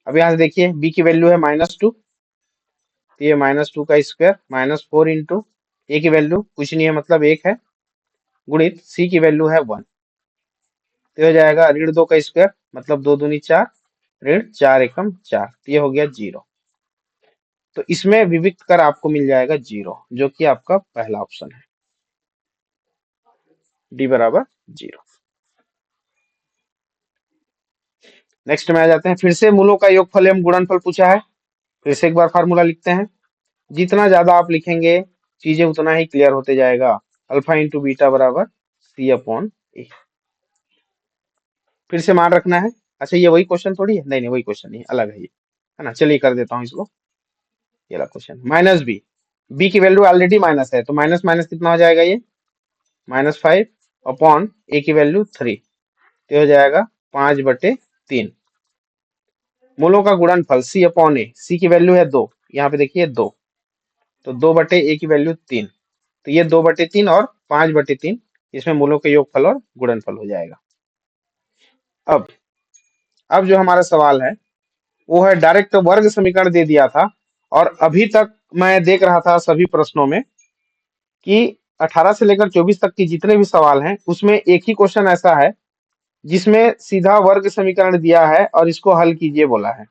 अब यहां से देखिए बी की वैल्यू है -2, तो ये -2 का स्क्वायर -4 इंटू ए की वैल्यू कुछ नहीं है मतलब 1 है, गुणित सी की वैल्यू है 1, तो हो जाएगा ऋण 2 का स्क्वायर मतलब 2 दूनी 4, ऋण 4 एकम 4, तो ये हो गया 0। तो इसमें विविक्त कर आपको मिल जाएगा 0, जो कि आपका पहला ऑप्शन है, डी बराबर 0। नेक्स्ट में आ जाते हैं। फिर से मूलों का योगफल एवं गुणनफल पूछा है। फिर से एक बार फार्मूला लिखते हैं। जितना ज्यादा आप लिखेंगे चीजें उतना ही क्लियर होते जाएगा। अल्फा इंटू बीटा बराबर सी अपॉन ए। फिर से मान रखना है। अच्छा ये वही क्वेश्चन थोड़ी है, नहीं नहीं वही क्वेश्चन नहीं, अलग है ये, है ना। चलिए कर देता हूँ इसको। ये रहा क्वेश्चन। माइनस बी, बी की वैल्यू ऑलरेडी माइनस है, तो माइनस माइनस कितना हो जाएगा ये -5 अपॉन ए की वैल्यू 3, तो हो जाएगा 5/3। मूलों का गुणनफल सी अपॉन ए, सी की वैल्यू है 2, यहाँ पे देखिए 2, तो 2/ए की वैल्यू 3, तो ये 2/3 और 5/3, इसमें मूलों के योगफल और गुणनफल हो जाएगा। अब जो हमारा सवाल है वो है डायरेक्ट वर्ग समीकरण दे दिया था, और अभी तक मैं देख रहा था सभी प्रश्नों में कि 18 से लेकर 24 तक की जितने भी सवाल हैं उसमें एक ही क्वेश्चन ऐसा है जिसमें सीधा वर्ग समीकरण दिया है और इसको हल कीजिए बोला है।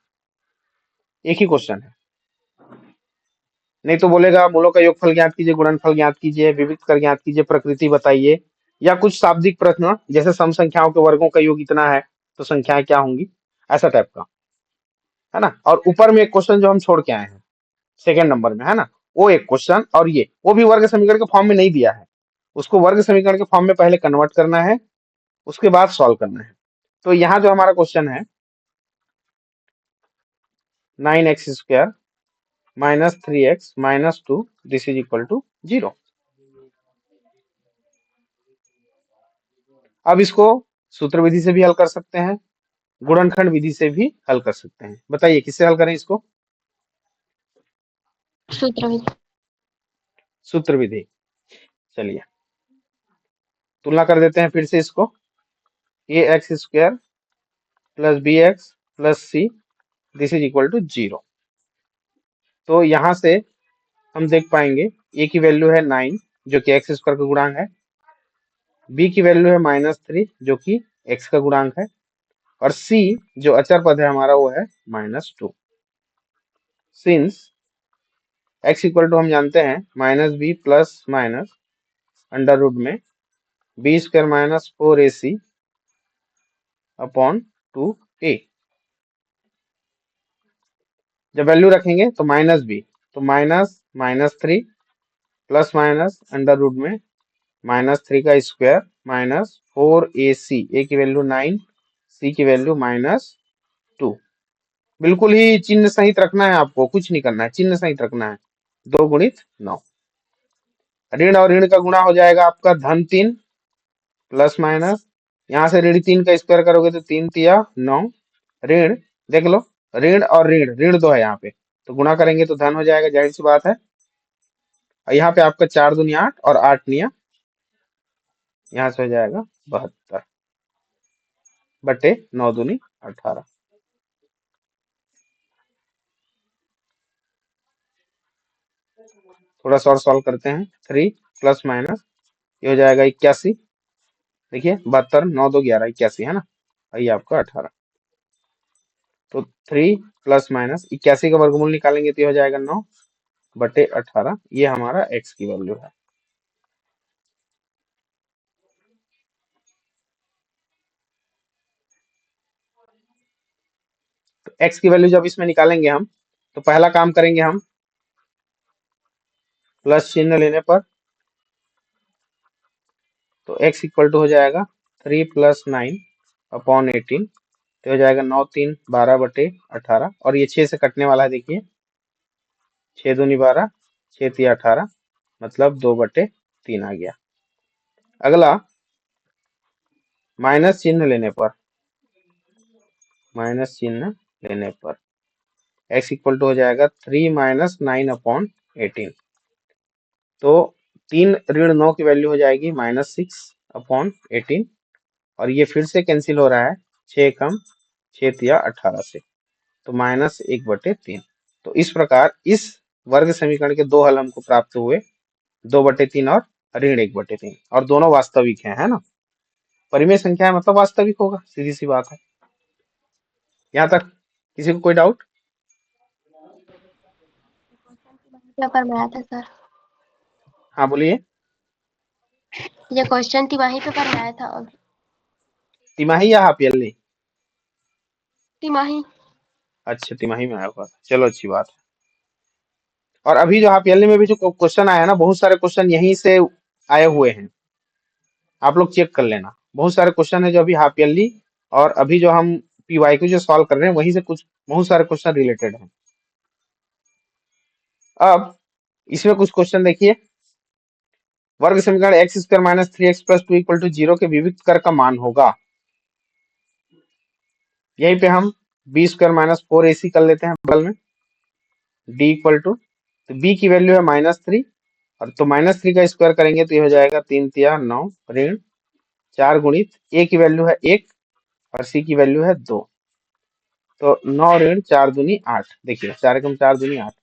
एक ही क्वेश्चन है, नहीं तो बोलेगा मूलों का योगफल ज्ञात कीजिए, गुणनफल ज्ञात कीजिए, विविक्त कर ज्ञात कीजिए, प्रकृति बताइए, या कुछ शाब्दिक प्रश्न जैसे सम संख्याओं के वर्गों का योग इतना है तो संख्याएं क्या होंगी, ऐसा टाइप का, है ना। और ऊपर में एक क्वेश्चन जो हम छोड़ के आए हैं सेकंड नंबर में, है ना, वो एक क्वेश्चन, और ये वो भी वर्ग समीकरण के फॉर्म में नहीं दिया है, उसको वर्ग समीकरण के फॉर्म में पहले कन्वर्ट करना है, उसके बाद सॉल्व करना है। तो यहाँ जो हमारा क्वेश्चन है 9x² - 3x - 2 this is equal to 0। अब इसको सूत्र विधि से भी हल कर सकते हैं, गुणनखंड विधि से भी हल कर सकते हैं। बताइए किससे हल करें इसको? सूत्र विधि। सूत्र विधि। चलिए तुलना कर देते हैं फिर से इसको। ax² + bx + c this is equal to 0। तो यहां से हम देख पाएंगे a की वैल्यू है 9 जो कि x² का गुणांक है, b की वैल्यू है -3 जो कि x का गुणांक है, और c जो अचर पद है हमारा वो है -2। सिंस x इक्वल टू हम जानते हैं -b plus minus under root में b² - 4ac अपॉन 2a। जब वैल्यू रखेंगे तो -b, तो -3 प्लस माइनस अंडर रूट में -3 का स्क्वायर -4ac, a की वैल्यू 9, c की वैल्यू -2। बिल्कुल ही चिन्ह सहित रखना है आपको, कुछ नहीं करना है, चिन्ह सहित रखना है। 2 गुणित 9, ऋण और ऋण का गुणा हो जाएगा आपका -3 प्लस माइनस, यहाँ से ऋण 3 का स्क्वायर करोगे तो 3 तिया 9, ऋण देख लो, ऋण और ऋण 2 है यहाँ पे, तो गुणा करेंगे तो धन हो जाएगा, जाहिर सी बात है। और यहाँ पे आपका 4 दूनी 8 और 8 निया, यहाँ से हो जाएगा 72 बटे 9 दूनी 18। थोड़ा सा और सॉल्व करते हैं। 3 प्लस माइनस ये हो जाएगा 81, देखिए 72, 9 2 11 81, है ना, और ये आपका 18। तो 3 प्लस माइनस 81 का वर्गमूल निकालेंगे तो ये हो जाएगा 9 बटे 18, ये हमारा x की वैल्यू है। तो x की वैल्यू जब इसमें निकालेंगे हम, तो पहला काम करेंगे हम प्लस चिन्ह लेने पर, तो x इक्वल टू हो जाएगा 3 + 9 अपॉन 18, तो हो जाएगा 9 3 12 बटे 18, और ये 6 से कटने वाला है, देखिए 6 दूनी 12 6 तिया 18, मतलब 2/3 आ गया। अगला माइनस चिन्ह लेने पर x इक्वल टू हो जाएगा 3 माइनस 9/18। तो 3 - 9 की वैल्यू हो जाएगी -6/18 और ये फिर से कैंसिल हो रहा है 6 कम 6 या 18 से, तो -1/3। तो इस प्रकार इस वर्ग समीकरण के दो हल हमको प्राप्त हुए, 2/3 और -1/3, और दोनों वास्तविक हैं, है ना। परिमेय संख्या है मतलब वास्तविक होगा, सीधी सी बात है। यहाँ तक किसी को कोई डाउट? पेपर में आया था सर, हाँ बोलिए। ये क्वेश्चन तिमाही पेपर में आया था। तिमाही या हाफ ईयरली? तिमाही। अच्छा, तिमाही में आया हुआ था, चलो अच्छी बात है। और अभी जो हाफ ईयरली में भी जो क्वेश्चन आया ना, बहुत सारे क्वेश्चन यहीं से आए हुए हैं, आप लोग चेक कर लेना। बहुत सारे क्वेश्चन है जो अभी हाफ ईयरली और अभी जो हम पीवाईक्यू जो सॉल्व कर रहे हैं वहीं से कुछ बहुत सारे क्वेश्चन रिलेटेड हैं। अब इसमें कुछ क्वेश्चन देखिए। वर्ग समीकरण x² - 3x + 2 = 0 के विविक्त कर का मान होगा। यहीं पे हम b² - 4ac कर लेते हैं बगल में। d = तो b की वैल्यू है -3 और तो -3 का स्क्वायर करेंगे तो ये हो जाएगा 3 तिया 9 ऋण 4 गुणित a की वैल्यू है 1 और c की वैल्यू है 2, तो 9 ऋण 4 दूनी 8। देखिए 4 एकम 4 दूनी 8,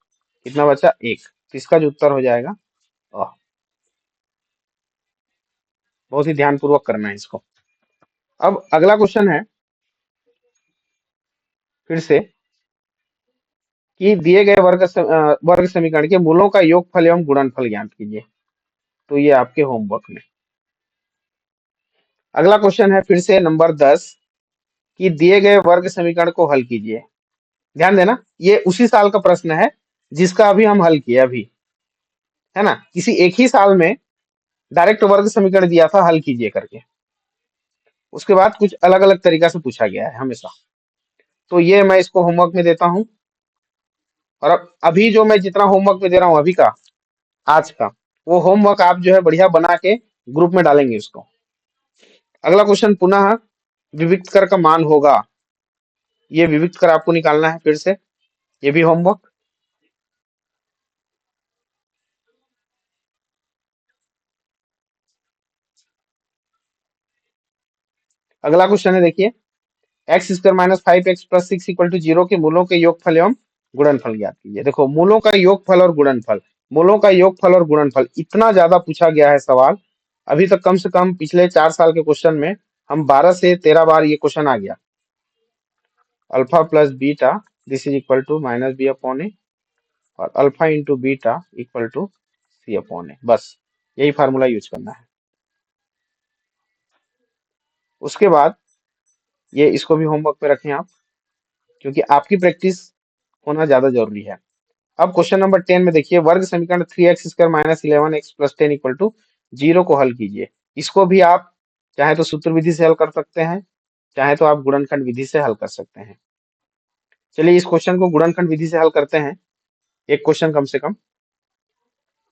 कितना बचा 1। तो इसका जो उत्तर हो जाएगा, बहुत ही ध्यानपूर्वक करना है इसको। अब अगला क्वेश्चन है फिर से कि दिए गए वर्ग समीकरण के मूलों का योगफल एवं गुणनफल ज्ञात कीजिए। तो ये आपके होमवर्क में अगला क्वेश्चन है फिर से नंबर 10 कि दिए गए वर्ग समीकरण को हल कीजिए। ध्यान देना, ये उसी साल का प्रश्न है जिसका अभी हम हल किए अभी, है ना। किसी एक ही साल में डायरेक्ट वर्ग समीकरण दिया था हल कीजिए करके, उसके बाद कुछ अलग अलग तरीका से पूछा गया है हमेशा। तो ये मैं इसको होमवर्क में देता हूं, और अब अभी जो मैं जितना होमवर्क में दे रहा हूं अभी का आज का, वो होमवर्क आप जो है बढ़िया बना के ग्रुप में डालेंगे इसको। अगला क्वेश्चन पुनः विविक्त कर का मान होगा, ये विविक्त कर आपको निकालना है फिर से, ये भी होमवर्क। अगला क्वेश्चन है देखिए, x² - 5x + 6 = 0 के मूलों के योगफल एवं गुणनफल ज्ञात कीजिए। देखो मूलों का योगफल और गुणनफल, मूलों का योगफल और गुणनफल इतना ज्यादा पूछा गया है सवाल, अभी तक कम से कम पिछले 4 साल के क्वेश्चन में हम 12 से 13 बार ये क्वेश्चन आ गया। Alpha plus beta this is equal to -b/a और alpha into beta equal to c/a, बस यही फार्मूला यूज करना है। उसके बाद ये इसको भी होमवर्क पे रखें आप, क्योंकि आपकी प्रैक्टिस होना ज्यादा जरूरी है। अब क्वेश्चन नंबर 10 में देखिए, वर्ग समीकरण 3x² - 11x + 10 = 0 को हल कीजिए। इसको भी आप चाहे तो सूत्र विधि से हल कर सकते हैं, चाहे तो आप गुणनखंड विधि से हल कर सकते हैं। चलिए इस क्वेश्चन को गुणनखंड विधि से हल करते हैं, एक क्वेश्चन कम से कम।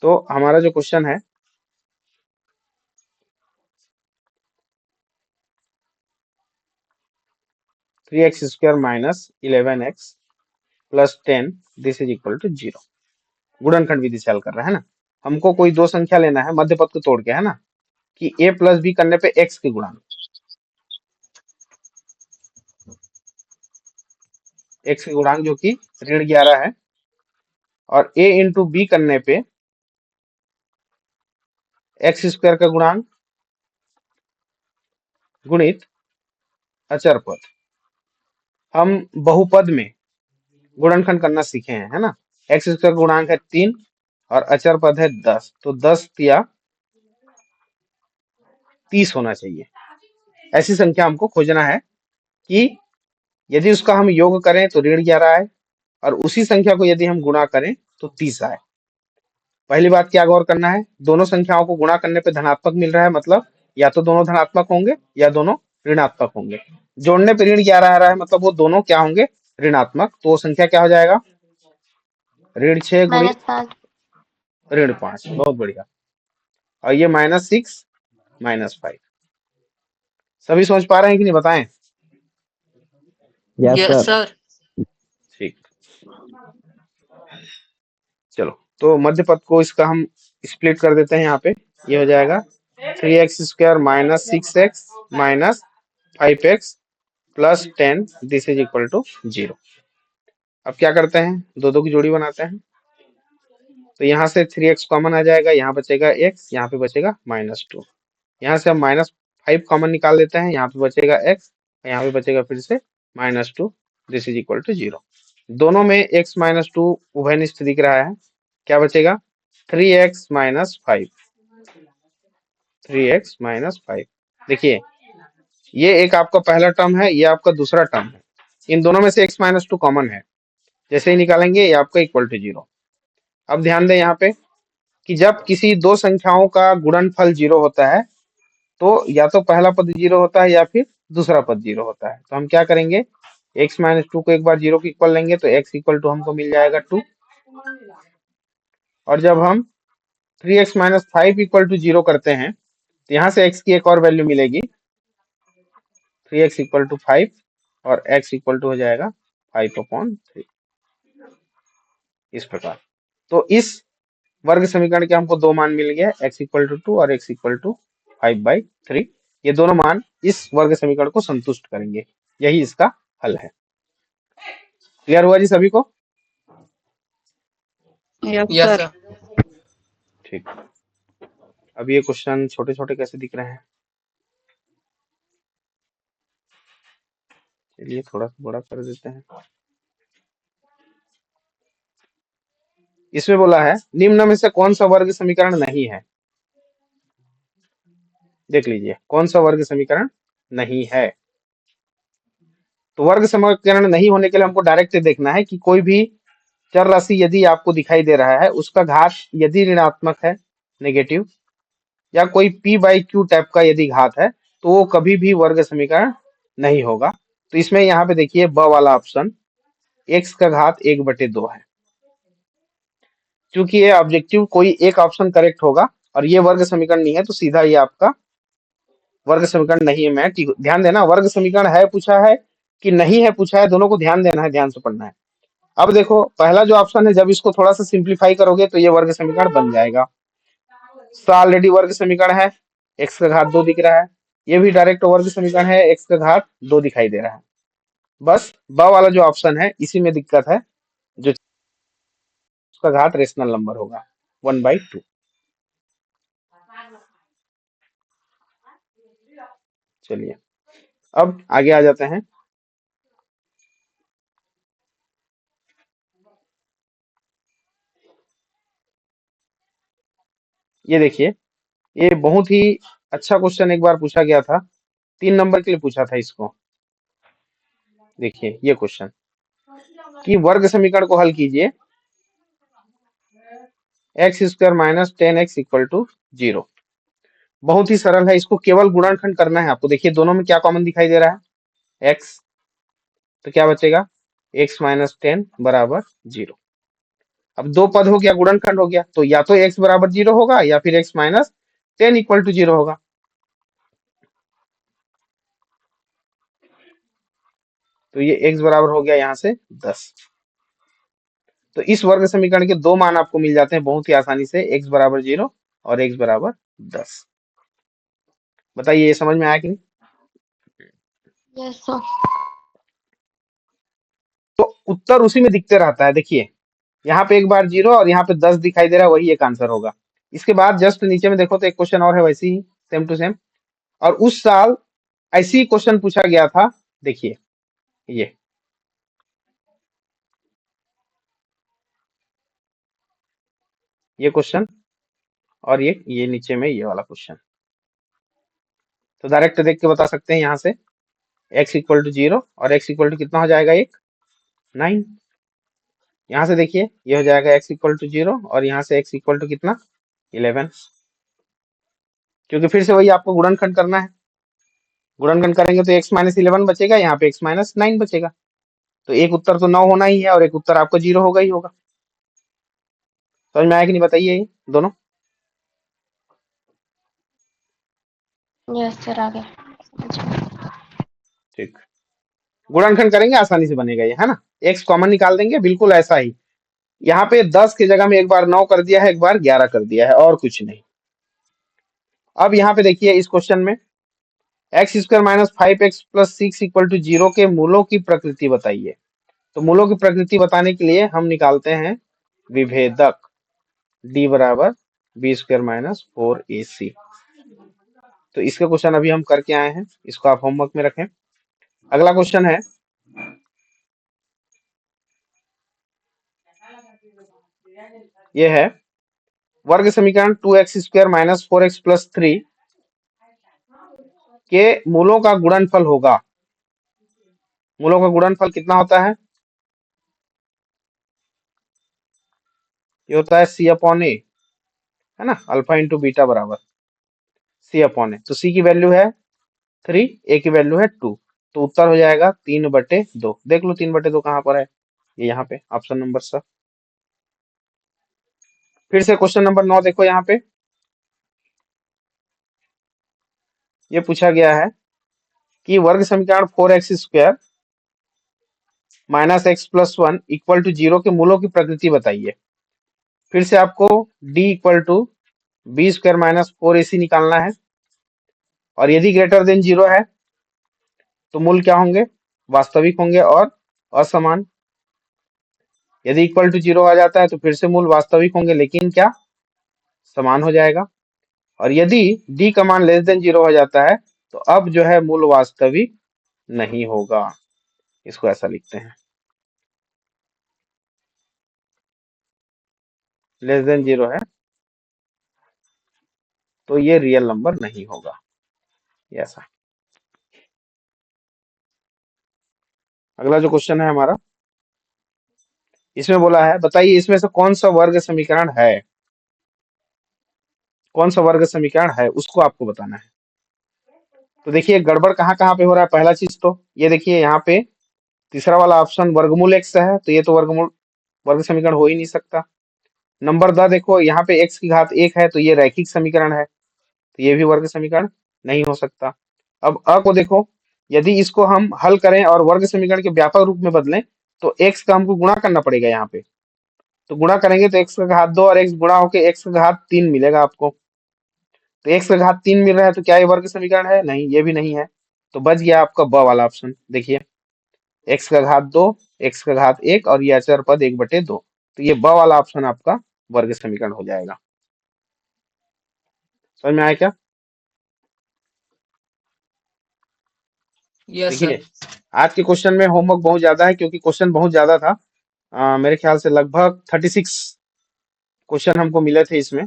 तो हमारा जो क्वेश्चन है, (3x² - 11x + 10 this is equal to 0) गुणनखंड विधि से हल कर रहे हैं ना। हमको कोई दो संख्या लेना है मध्य पद को तोड़ के, है ना, कि a + b करने पे x के गुणांक, x के गुणांक जो कि -11 है, और a इंटू बी करने पे x² का गुणांक गुणित अचर पद। हम बहुपद में गुणनखंड करना सीखे हैं, है ना। x² गुणांक है 3 और अचर पद है 10, तो 10 या 30 होना चाहिए। ऐसी संख्या हमको खोजना है कि यदि उसका हम योग करें तो -11 आए और उसी संख्या को यदि हम गुणा करें तो 30 आए। पहली बात क्या गौर करना है, दोनों संख्याओं को गुणा करने पे धनात्मक मिल रहा है, मतलब या तो दोनों धनात्मक होंगे या दोनों ऋणात्मक होंगे। जोड़ने पे -11 आ रहा है, मतलब वो दोनों क्या होंगे, ऋणात्मक। तो वो संख्या क्या हो जाएगा, ऋण 6 गुणित -5 ऋण 5, बहुत बढ़िया। और ये -6 -5। सभी समझ पा रहे हैं कि नहीं, बताएं। Yes yes sir. सर। ठीक, चलो तो मध्य पद को इसका हम स्प्लिट कर देते हैं यहाँ पे। ये हो जाएगा 3x² -6x -5x +10, this is equal to 0। अब क्या करते हैं, दो दो की जोड़ी बनाते हैं। तो यहाँ से 3x कॉमन आ जाएगा, यहाँ बचेगा x, यहाँ पे बचेगा -2। यहाँ से हम -5 कॉमन निकाल लेते हैं, यहाँ पे बचेगा x, यहाँ पे बचेगा फिर से -2, दिस इज इक्वल टू 0। दोनों में x -2 उभयनिष्ठ दिख रहा है, क्या बचेगा 3x -5, 3x -5। देखिए ये एक आपका पहला टर्म है, ये आपका दूसरा टर्म है। इन दोनों में से x -2 कॉमन है, जैसे ही निकालेंगे ये आपका इक्वल टू 0। अब ध्यान दें यहाँ पे कि जब किसी दो संख्याओं का गुणनफल 0 होता है तो या तो पहला पद 0 होता है या फिर दूसरा पद 0 होता है। तो हम क्या करेंगे, x -2 को एक बार 0 के इक्वल लेंगे तो x इक्वल टू हमको मिल जाएगा 2। और जब हम 3x -5 इक्वल टू 0 करते हैं तो यहाँ से x की एक और वैल्यू मिलेगी, 3x इक्वल टू 5 और x इक्वल टू हो जाएगा 5/3, इस प्रकार। तो इस वर्ग समीकरण के हमको दो मान मिल गया, x इक्वल टू 2 और x इक्वल टू 5/3। ये दोनों मान इस वर्ग समीकरण को संतुष्ट करेंगे, यही इसका हल है। क्लियर हुआ जी सभी को? Yes yes sir. सर। ठीक। अब ये क्वेश्चन छोटे छोटे कैसे दिख रहे हैं, चलिए थोड़ा सा बड़ा कर देते हैं। इसमें बोला है निम्न में से कौन सा वर्ग समीकरण नहीं है। देख लीजिए कौन सा वर्ग समीकरण नहीं है। तो वर्ग समीकरण नहीं होने के लिए हमको डायरेक्ट देखना है कि कोई भी चर राशि यदि आपको दिखाई दे रहा है, उसका घात यदि ऋणात्मक है, नेगेटिव, या कोई p/q टाइप का यदि घात है, तो वो कभी भी वर्ग समीकरण नहीं होगा। तो इसमें यहाँ पे देखिए ब वाला ऑप्शन x का घात 1/2 है। क्योंकि ये ऑब्जेक्टिव कोई एक ऑप्शन करेक्ट होगा और ये वर्ग समीकरण नहीं है, तो सीधा ये आपका वर्ग समीकरण नहीं है। मैं ध्यान देना, वर्ग समीकरण है पूछा है कि नहीं है पूछा है, दोनों को ध्यान देना है, ध्यान से पढ़ना है। अब देखो पहला जो ऑप्शन है, जब इसको थोड़ा सा सिंप्लीफाई करोगे तो ये वर्ग समीकरण बन जाएगा। ऑलरेडी वर्ग समीकरण है, x का घात 2 दिख रहा है। ये भी डायरेक्ट वर्ग समीकरण है, x का घात 2 दिखाई दे रहा है। बस ब वाला जो ऑप्शन है इसी में दिक्कत है, जो उसका घात रेशनल नंबर होगा 1/2। चलिए अब आगे आ जाते हैं। ये देखिए ये बहुत ही अच्छा क्वेश्चन एक बार पूछा गया था, 3 नंबर के लिए पूछा था इसको। देखिए ये क्वेश्चन कि वर्ग समीकरण को हल कीजिए, x² -10x इक्वल टू 0। बहुत ही सरल है, इसको केवल गुणनखंड करना है आपको। देखिए दोनों में क्या कॉमन दिखाई दे रहा है, x, तो क्या बचेगा x -10 बराबर 0। अब दो पद हो गया, गुणनखंड हो गया, तो या तो x बराबर 0 होगा या फिर x -10 इक्वल टू 0 होगा। तो ये x बराबर हो गया यहाँ से 10। तो इस वर्ग समीकरण के दो मान आपको मिल जाते हैं बहुत ही आसानी से, x बराबर 0 और x बराबर 10। बताइए ये समझ में आया कि नहीं? Yes sir. तो उत्तर उसी में दिखते रहता है। देखिए यहाँ पे एक बार 0 और यहाँ पे 10 दिखाई दे रहा है, वही एक आंसर होगा। इसके बाद जस्ट नीचे में देखो तो एक क्वेश्चन और है वैसे ही सेम टू सेम, और उस साल ऐसी ही क्वेश्चन पूछा गया था। देखिए ये क्वेश्चन और ये नीचे में ये वाला क्वेश्चन। तो डायरेक्ट देख के बता सकते हैं यहाँ से x इक्वल टू 0 और x इक्वल टू कितना हो जाएगा, 9। यहाँ से देखिए ये हो जाएगा x इक्वल टू 0 और यहाँ से x इक्वल टू कितना 11, क्योंकि फिर से वही आपको गुणनखंड करना है। गुणनखंड करेंगे तो x -11 बचेगा, यहाँ पे x -9 बचेगा। तो एक उत्तर तो 9 होना ही है और एक उत्तर आपका 0 होगा ही होगा। समझ में आया कि नहीं बताइए ये दोनों। यस सर, आ गया। ठीक, गुणनखंड करेंगे आसानी से बनेगा ये, है ना। एक्स कॉमन निकाल देंगे, बिल्कुल ऐसा ही। यहाँ पे 10 की जगह में एक बार 9 कर दिया है, एक बार 11 कर दिया है, और कुछ नहीं। अब यहाँ पे देखिए इस क्वेश्चन में x square minus 5x plus 6 equal to 0 के मूलों की प्रकृति बताइए। तो मूलों की प्रकृति बताने के लिए हम निकालते हैं विभेदक d बराबर बी स्क्वायर माइनस 4ac। तो इसके क्वेश्चन अभी हम करके आए हैं, इसको आप होमवर्क में रखें। अगला क्वेश्चन है, ये है वर्ग समीकरण 2x square minus 4x plus 3 के मूलों का गुणनफल होगा। मूलों का गुणनफल कितना होता है? ये होता है c अपॉन ए, है ना, अल्फा इंटू बीटा बराबर c अपॉन ए। तो c की वैल्यू है 3, a की वैल्यू है 2, तो उत्तर हो जाएगा 3/2। देख लो 3/2 कहाँ पर है, ये यहाँ पे ऑप्शन नंबर सा। फिर से क्वेश्चन नंबर 9 देखो, यहाँ पे ये पूछा गया है कि वर्ग समीकरण 4x square minus x plus 1 equal to 0 के मूलों की प्रकृति बताइए। फिर से आपको d equal to B square minus 4ac निकालना है, और यदि ग्रेटर देन 0 है तो मूल क्या होंगे? वास्तविक होंगे और असमान। यदि इक्वल टू 0 आ जाता है तो फिर से मूल वास्तविक होंगे, लेकिन क्या समान हो जाएगा। और यदि d का मान लेस देन 0 हो जाता है तो अब जो है मूल वास्तविक नहीं होगा। इसको ऐसा लिखते हैं, लेस देन 0 है तो ये रियल नंबर नहीं होगा, ऐसा। अगला जो क्वेश्चन है हमारा, इसमें बोला है बताइए इसमें से कौन सा वर्ग समीकरण है, कौन सा वर्ग समीकरण है उसको आपको बताना है। तो देखिए गड़बड़ कहाँ कहाँ पे हो रहा है। पहला चीज तो ये देखिए, यहाँ पे तीसरा वाला ऑप्शन वर्गमूल x है, तो ये तो वर्ग समीकरण हो ही नहीं सकता। नंबर द देखो, यहाँ पे x की घात 1 है, तो ये रैखिक समीकरण है, तो ये भी वर्ग समीकरण नहीं हो सकता। अब अ को देखो, यदि इसको हम हल करें और वर्ग समीकरण के व्यापक रूप में बदलें तो x का हमको गुणा करना पड़ेगा यहाँ पे। तो गुणा करेंगे तो x का घात 2 और x गुणा होके x का घात 3 मिलेगा आपको। तो x का घात 3 मिल रहा है, तो क्या ये वर्ग समीकरण है? नहीं, ये भी नहीं है। तो बच गया आपका ब वाला ऑप्शन। देखिए x का घात 2, x का घात 1 और ये अचर पद 1/2, तो ये ब वाला ऑप्शन आपका वर्ग समीकरण हो जाएगा। समझ में आया क्या? Yes sir. देखिए आज के क्वेश्चन में होमवर्क बहुत ज्यादा है, क्योंकि क्वेश्चन बहुत ज्यादा था। मेरे ख्याल से लगभग 36 क्वेश्चन हमको मिले थे इसमें,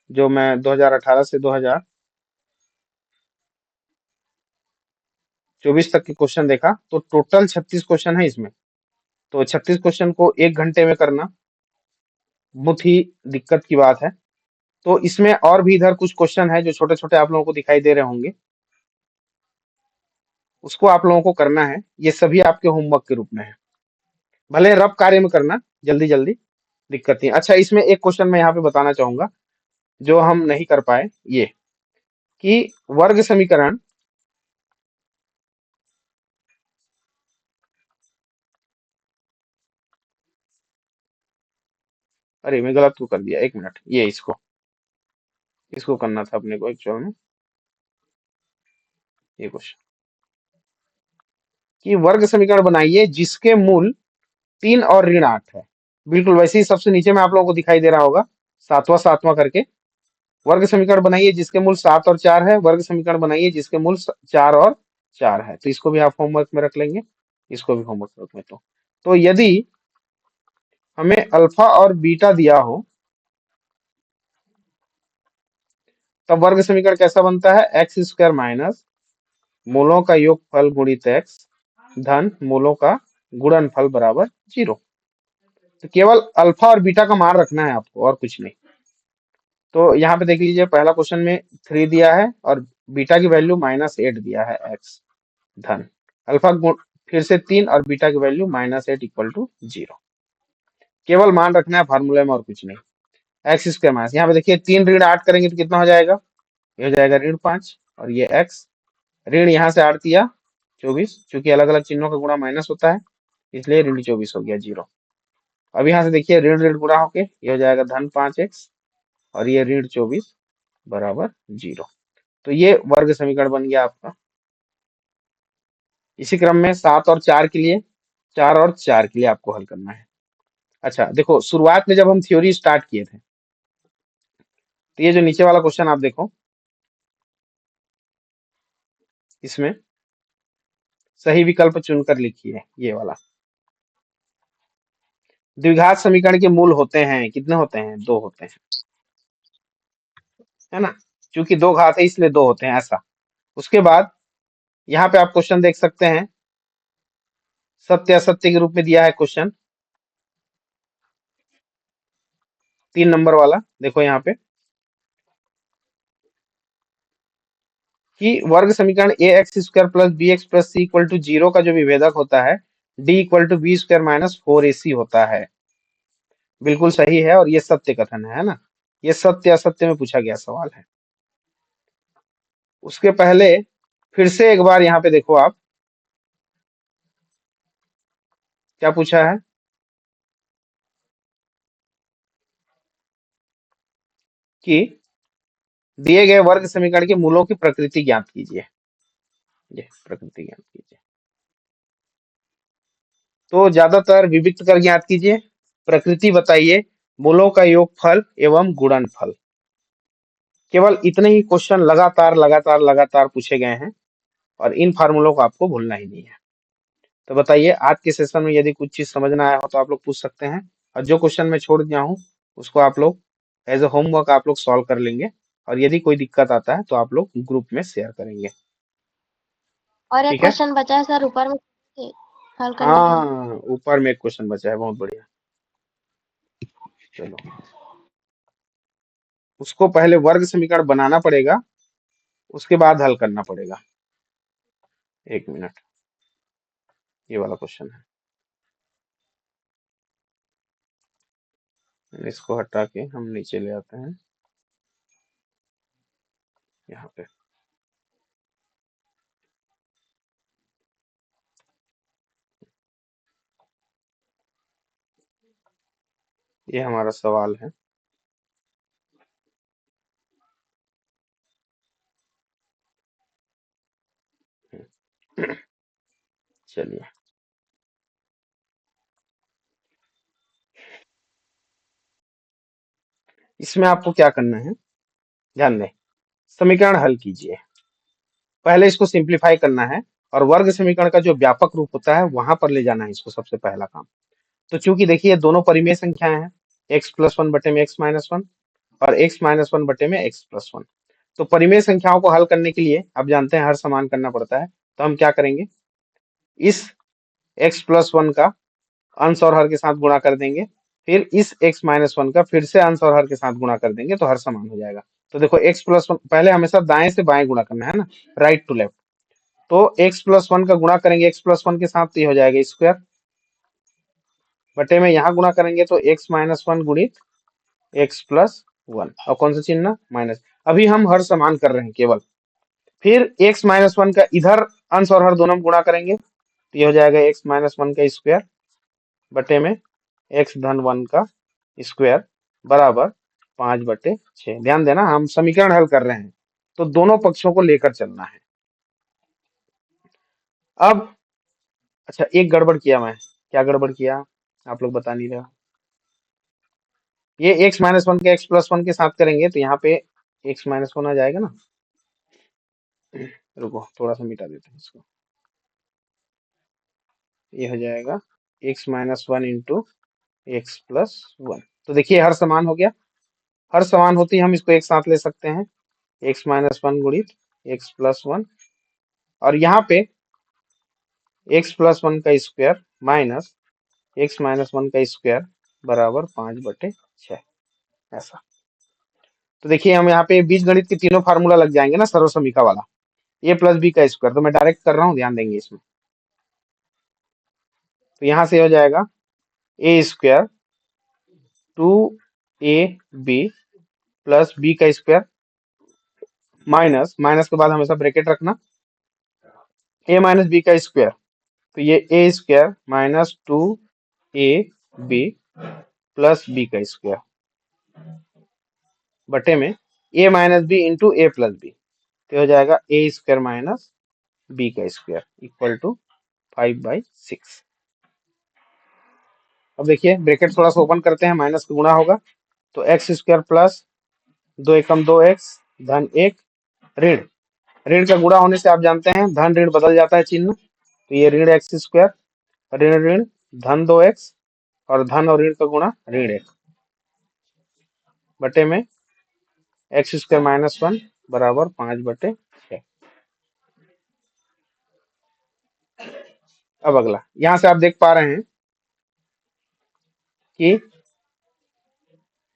जो मैं 2018 से 2024 तक के क्वेश्चन देखा, तो टोटल 36 क्वेश्चन है इसमें। तो 36 क्वेश्चन को 1 घंटे में करना बहुत ही दिक्कत की बात है। तो इसमें और भी इधर कुछ क्वेश्चन है जो छोटे छोटे आप लोगों को दिखाई दे रहे होंगे, उसको आप लोगों को करना है। ये सभी आपके होमवर्क के रूप में है, भले रफ कार्य में करना, जल्दी जल्दी, दिक्कत नहीं। अच्छा, इसमें एक क्वेश्चन मैं यहाँ पे बताना चाहूंगा जो हम नहीं कर पाए, ये कि वर्ग समीकरण अरे मैं गलत को कर दिया, 1 मिनट, ये इसको करना था अपने को एक्चुअल में। ये क्वेश्चन कि वर्ग समीकरण बनाइए जिसके मूल 3 और ऋण 8 है। बिल्कुल वैसे ही सबसे नीचे में आप लोगों को दिखाई दे रहा होगा, सातवां सातवां करके। वर्ग समीकरण बनाइए जिसके मूल 7 और 4 है, वर्ग समीकरण बनाइए जिसके मूल 4 और 4 है। तो इसको भी आप होमवर्क में रख लेंगे, इसको भी होमवर्क में रख लें। तो यदि हमें अल्फा और बीटा दिया हो तब वर्ग समीकरण कैसा बनता है? एक्स स्क्वायर माइनस मूलों का योगफल गुणित एक्स धन मूलों का गुणनफल बराबर 0। तो केवल अल्फा और बीटा का मान रखना है आपको, और कुछ नहीं। तो यहाँ पे देख लीजिए, पहला क्वेश्चन में 3 दिया है और बीटा की वैल्यू -8 दिया है, एक्स धन अल्फा फिर से 3 और बीटा की वैल्यू -8 इक्वल टू 0। केवल मान रखना है फार्मूले में, और कुछ नहीं। एक्स स्क्वायर माइनस, यहाँ पे देखिए 3 ऋण 8 करेंगे तो कितना हो जाएगा, ये हो जाएगा ऋण 5, और ये एक्स ऋण यहाँ से 8 दिया 24, चूंकि अलग अलग चिन्हों का गुणा माइनस होता है इसलिए ऋण 24 हो गया 0। अब यहाँ से देखिए ऋण ऋण गुणा होके ये हो जाएगा धन 5x और ये ऋण 24 बराबर 0। तो ये वर्ग समीकरण बन गया आपका। इसी क्रम में 7 और 4 के लिए, 4 और 4 के लिए आपको हल करना है। अच्छा देखो, शुरुआत में जब हम थ्योरी स्टार्ट किए थे तो ये जो नीचे वाला क्वेश्चन आप देखो, इसमें सही विकल्प चुनकर लिखिए। ये वाला द्विघात समीकरण के मूल होते हैं, कितने होते हैं, 2 होते हैं, है ना, क्योंकि 2 घात है इसलिए 2 होते हैं ऐसा। उसके बाद यहाँ पे आप क्वेश्चन देख सकते हैं, सत्य असत्य के रूप में दिया है क्वेश्चन, 3 नंबर वाला देखो यहाँ पे कि वर्ग समीकरण A X square plus B X plus C equal to 0 का जो विभेदक होता है D equal to B square minus 4ac होता है। बिल्कुल सही है और ये सत्य कथन है ना, ये सत्य असत्य में पूछा गया सवाल है। उसके पहले फिर से एक बार यहाँ पे देखो आप क्या पूछा है कि दिए गए वर्ग समीकरण के मूलों की प्रकृति ज्ञात कीजिए। ये प्रकृति ज्ञात कीजिए, तो ज्यादातर विविक्त कर ज्ञात कीजिए, प्रकृति बताइए, मूलों का योगफल एवं गुणनफल। केवल इतने ही क्वेश्चन लगातार लगातार लगातार पूछे गए हैं और इन फार्मूलों को आपको भूलना ही नहीं है। तो बताइए, आज के सेशन में यदि कुछ चीज समझ ना आया हो तो आप लोग पूछ सकते हैं, और जो क्वेश्चन मैं छोड़ दिया हूँ उसको आप लोग एज ए होमवर्क आप लोग सॉल्व कर लेंगे, और यदि कोई दिक्कत आता है तो आप लोग ग्रुप में शेयर करेंगे। और एक ठीक है, क्वेश्चन बचा है सर ऊपर में हल करने के लिए। हाँ ऊपर में एक क्वेश्चन बचा है, बहुत बढ़िया। चलो, उसको पहले वर्ग समीकरण बनाना पड़ेगा, उसके बाद हल करना पड़ेगा। 1 मिनट, ये वाला क्वेश्चन है, इसको हटा के हम नीचे ले आते हैं यहाँ पे। ये हमारा सवाल है। चलिए, इसमें आपको क्या करना है, ध्यान दें, समीकरण हल कीजिए, पहले इसको सिंप्लीफाई करना है और वर्ग समीकरण का जो व्यापक रूप होता है वहां पर ले जाना है इसको, सबसे पहला काम। तो चूंकि देखिए दोनों परिमेय संख्याएं हैं, x प्लस 1 बटे में x माइनस 1 और x माइनस 1 बटे में x प्लस 1, तो परिमेय संख्याओं को हल करने के लिए आप जानते हैं हर समान करना पड़ता है। तो हम क्या करेंगे, इस x प्लस 1 का अंश और हर के साथ गुणा कर देंगे, फिर इस x माइनस 1 का फिर से अंश और हर के साथ गुणा कर देंगे तो हर समान हो जाएगा। तो देखो x प्लस 1 पहले हमेशा दाएं से बाएं गुणा करना है ना, राइट टू लेफ्ट। तो x प्लस 1 का गुणा करेंगे x प्लस 1 के साथ तो ये हो जाएगा स्क्वायर, बटे में यहाँ गुणा करेंगे तो x माइनस 1 गुणित x प्लस 1, और कौन सा चिन्ह, माइनस। अभी हम हर समान कर रहे हैं केवल, फिर x माइनस 1 का इधर अंश और हर दोनों में गुणा करेंगे तो ये हो जाएगा x माइनस 1 का स्क्वायर बटे में x धन 1 का स्क्वायर बराबर 5/6। ध्यान देना, हम समीकरण हल कर रहे हैं तो दोनों पक्षों को लेकर चलना है। अब अच्छा, एक गड़बड़ किया मैं, क्या गड़बड़ किया आप लोग बता नहीं रहे हो। ये x माइनस 1 के x प्लस 1 के साथ करेंगे तो यहाँ पे x माइनस 1 आ जाएगा ना, रुको थोड़ा सा मिटा देते हैं इसको, ये हो जाएगा x minus 1 into x plus 1। तो देखिए हर समान हो गया, हर समान होती हम इसको एक साथ ले सकते हैं, x माइनस 1 गुणित एक्स प्लस 1, और यहाँ पे x प्लस 1 का स्क्वायर माइनस x माइनस 1 का स्क्वायर बराबर 5/6, ऐसा। तो देखिए हम यहाँ पे बीज गणित के तीनों फार्मूला लग जाएंगे ना, सर्वसमीका वाला, a प्लस बी का स्क्वायर, तो मैं डायरेक्ट कर रहा हूँ, ध्यान देंगे इसमें। तो यहाँ से हो जाएगा a square 2 A B plus B का स्क्वायर माइनस, माइनस के बाद हमेशा ब्रैकेट रखना, ए माइनस बी का स्क्वायर, तो ये A square minus 2 A B plus B का स्क्वायर बटे में A minus B into A plus B, तो हो जाएगा ए स्क्वायर माइनस बी का स्क्वायर इक्वल टू 5/6। अब देखिए ब्रैकेट थोड़ा सा ओपन करते हैं, माइनस का गुणा होगा तो एक्स स्क्वायर प्लस 2 एकम 2x धन 1 ऋण, ऋण का गुणा होने से आप जानते हैं धन ऋण बदल जाता है चिन्ह, तो ये ऋण एक्स स्क्वायर ऋण ऋण धन 2x और धन और ऋण का गुणा ऋण 1 बटे में एक्स स्क्वायर माइनस 1 बराबर 5/6। अब अगला, यहां से आप देख पा रहे हैं कि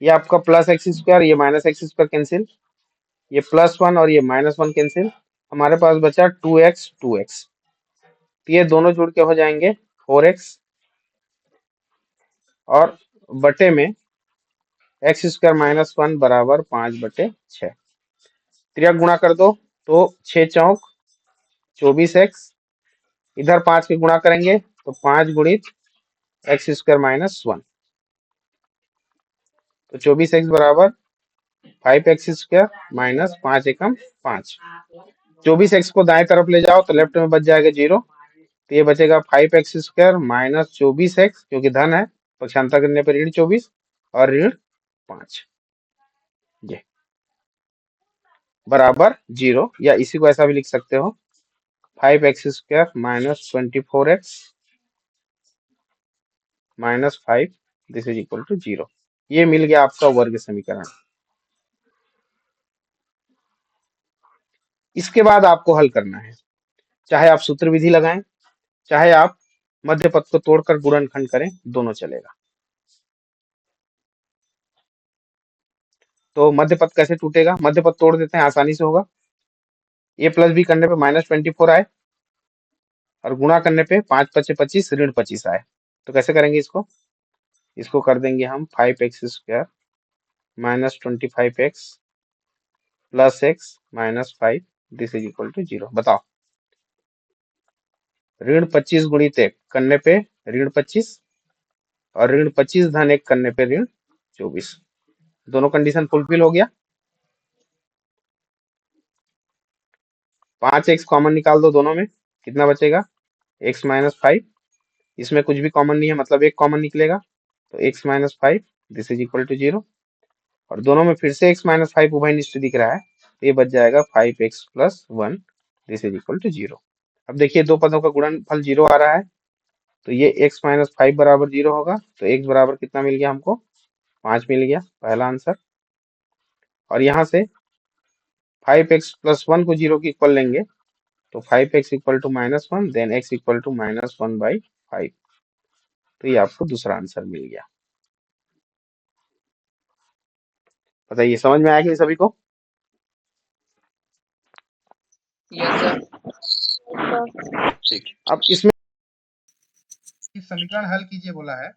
ये आपका प्लस एक्स स्क्वायर, ये माइनस एक्स स्क्वायर कैंसिल, ये +1 और ये -1 कैंसिल, हमारे पास बचा 2x 2x, तो ये दोनों जुड़ के हो जाएंगे 4x और बटे में एक्स स्क्वायर माइनस 1 बराबर 5/6। त्रिया गुणा कर दो तो 6 चौक 24x, इधर 5 के गुणा करेंगे तो 5 गुणित एक्स स्क्वायर माइनस 1, तो 24x बराबर 5x स्क्वायर माइनस 5 एकम 5। 24x को दाएं तरफ ले जाओ तो लेफ्ट में बच जाएगा 0, तो ये बचेगा 5x स्क्वायर माइनस 24x, क्योंकि धन है पक्षांतर करने पर ऋण 24 और ऋण 5 ये बराबर 0, या इसी को ऐसा भी लिख सकते हो 5x square minus 24x minus 5 this is equal to 0। ये मिल गया आपका वर्ग समीकरण। इसके बाद आपको हल करना है, चाहे आप सूत्र विधि लगाएं, चाहे आप मध्य पद को तोड़कर गुणनखंड करें, दोनों चलेगा। तो मध्य पद कैसे टूटेगा, मध्य पद तोड़ देते हैं, आसानी से होगा। ए प्लस बी करने पे -24 आए और गुणा करने पे 5 × 5 = 25 ऋण 25 आए, तो कैसे करेंगे इसको, इसको कर देंगे हम 5x square minus 25x plus x minus 5 this is equal to 0। बताओ, ऋण 25 गुणित 1 करने पे ऋण 25 और ऋण 25 धन 1 करने पे ऋण 24, दोनों कंडीशन फुलफिल हो गया। 5x कॉमन निकाल दो दोनों में, कितना बचेगा x माइनस 5, इसमें कुछ भी कॉमन नहीं है मतलब एक कॉमन निकलेगा, तो x minus 5 this is equal to 0, और दोनों में फिर से x माइनस 5 उभयनिष्ठ दिख रहा है, तो ये बच जाएगा 5x plus 1 this is equal to 0। अब देखिए दो पदों का गुणनफल 0 आ रहा है, तो ये x माइनस 5 बराबर 0 होगा, तो x बराबर कितना मिल गया हमको, 5 मिल गया, पहला आंसर। और यहाँ से 5x प्लस 1 को 0 के इक्वल लेंगे तो 5x equal to -1 then x equal to -1/5, तो ये आपको दूसरा आंसर मिल गया। बताइए समझ में आया कि सभी को? Yes sir. ठीक, अब इसमें इस समीकरण हल कीजिए बोला है,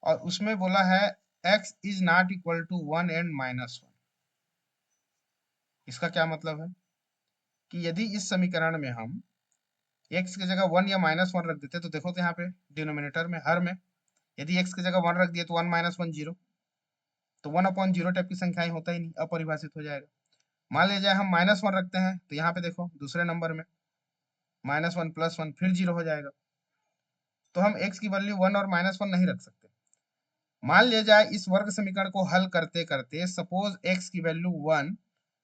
और उसमें बोला है x is not equal to 1 and -1। इसका क्या मतलब है कि यदि इस समीकरण में हम x की जगह 1 या -1 रख देते, तो देखो तो यहाँ पे डिनोमिनेटर में हर में यदि x की जगह 1 रख दिए तो 1 - 1 0, तो 1/0 टाइप की संख्याएं होता ही नहीं, अपरिभाषित हो जाएगा। मान लीजिए हम -1 रखते हैं, तो यहाँ पे देखो दूसरे नंबर में -1 + 1 फिर 0 हो जाएगा, तो हम x की वैल्यू 1 और -1 नहीं रख सकते। मान लिया जाए इस वर्ग समीकरण को हल करते करते सपोज x की वैल्यू 1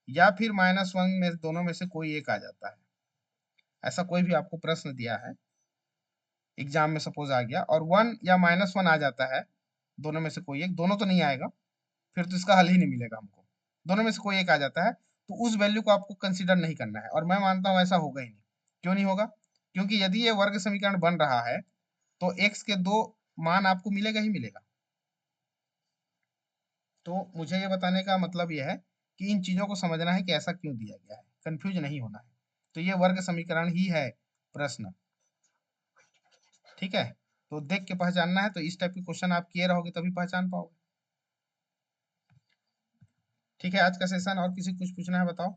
या फिर -1 में दोनों में से कोई एक आ जाता है, ऐसा कोई भी आपको प्रश्न दिया है एग्जाम में सपोज आ गया और 1 या -1 आ जाता है, दोनों में से कोई एक, दोनों तो नहीं आएगा, फिर तो इसका हल ही नहीं मिलेगा हमको, दोनों में से कोई एक आ जाता है, तो उस वैल्यू को आपको कंसीडर नहीं करना है, और मैं मानता हूं ऐसा होगा ही नहीं। क्यों नहीं होगा, क्योंकि यदि ये वर्ग समीकरण बन रहा है तो x के 2 मान आपको मिलेगा ही मिलेगा। तो मुझे ये बताने का मतलब ये है कि इन चीजों को समझना है कि ऐसा क्यों दिया गया है, कंफ्यूज नहीं होना है। तो ये वर्ग समीकरण ही है प्रश्न, ठीक है, तो देख के पहचानना है। तो इस टाइप के क्वेश्चन आप किए रहोगे तभी पहचान पाओगे। ठीक है, आज का सेशन और किसी को कुछ पूछना है बताओ।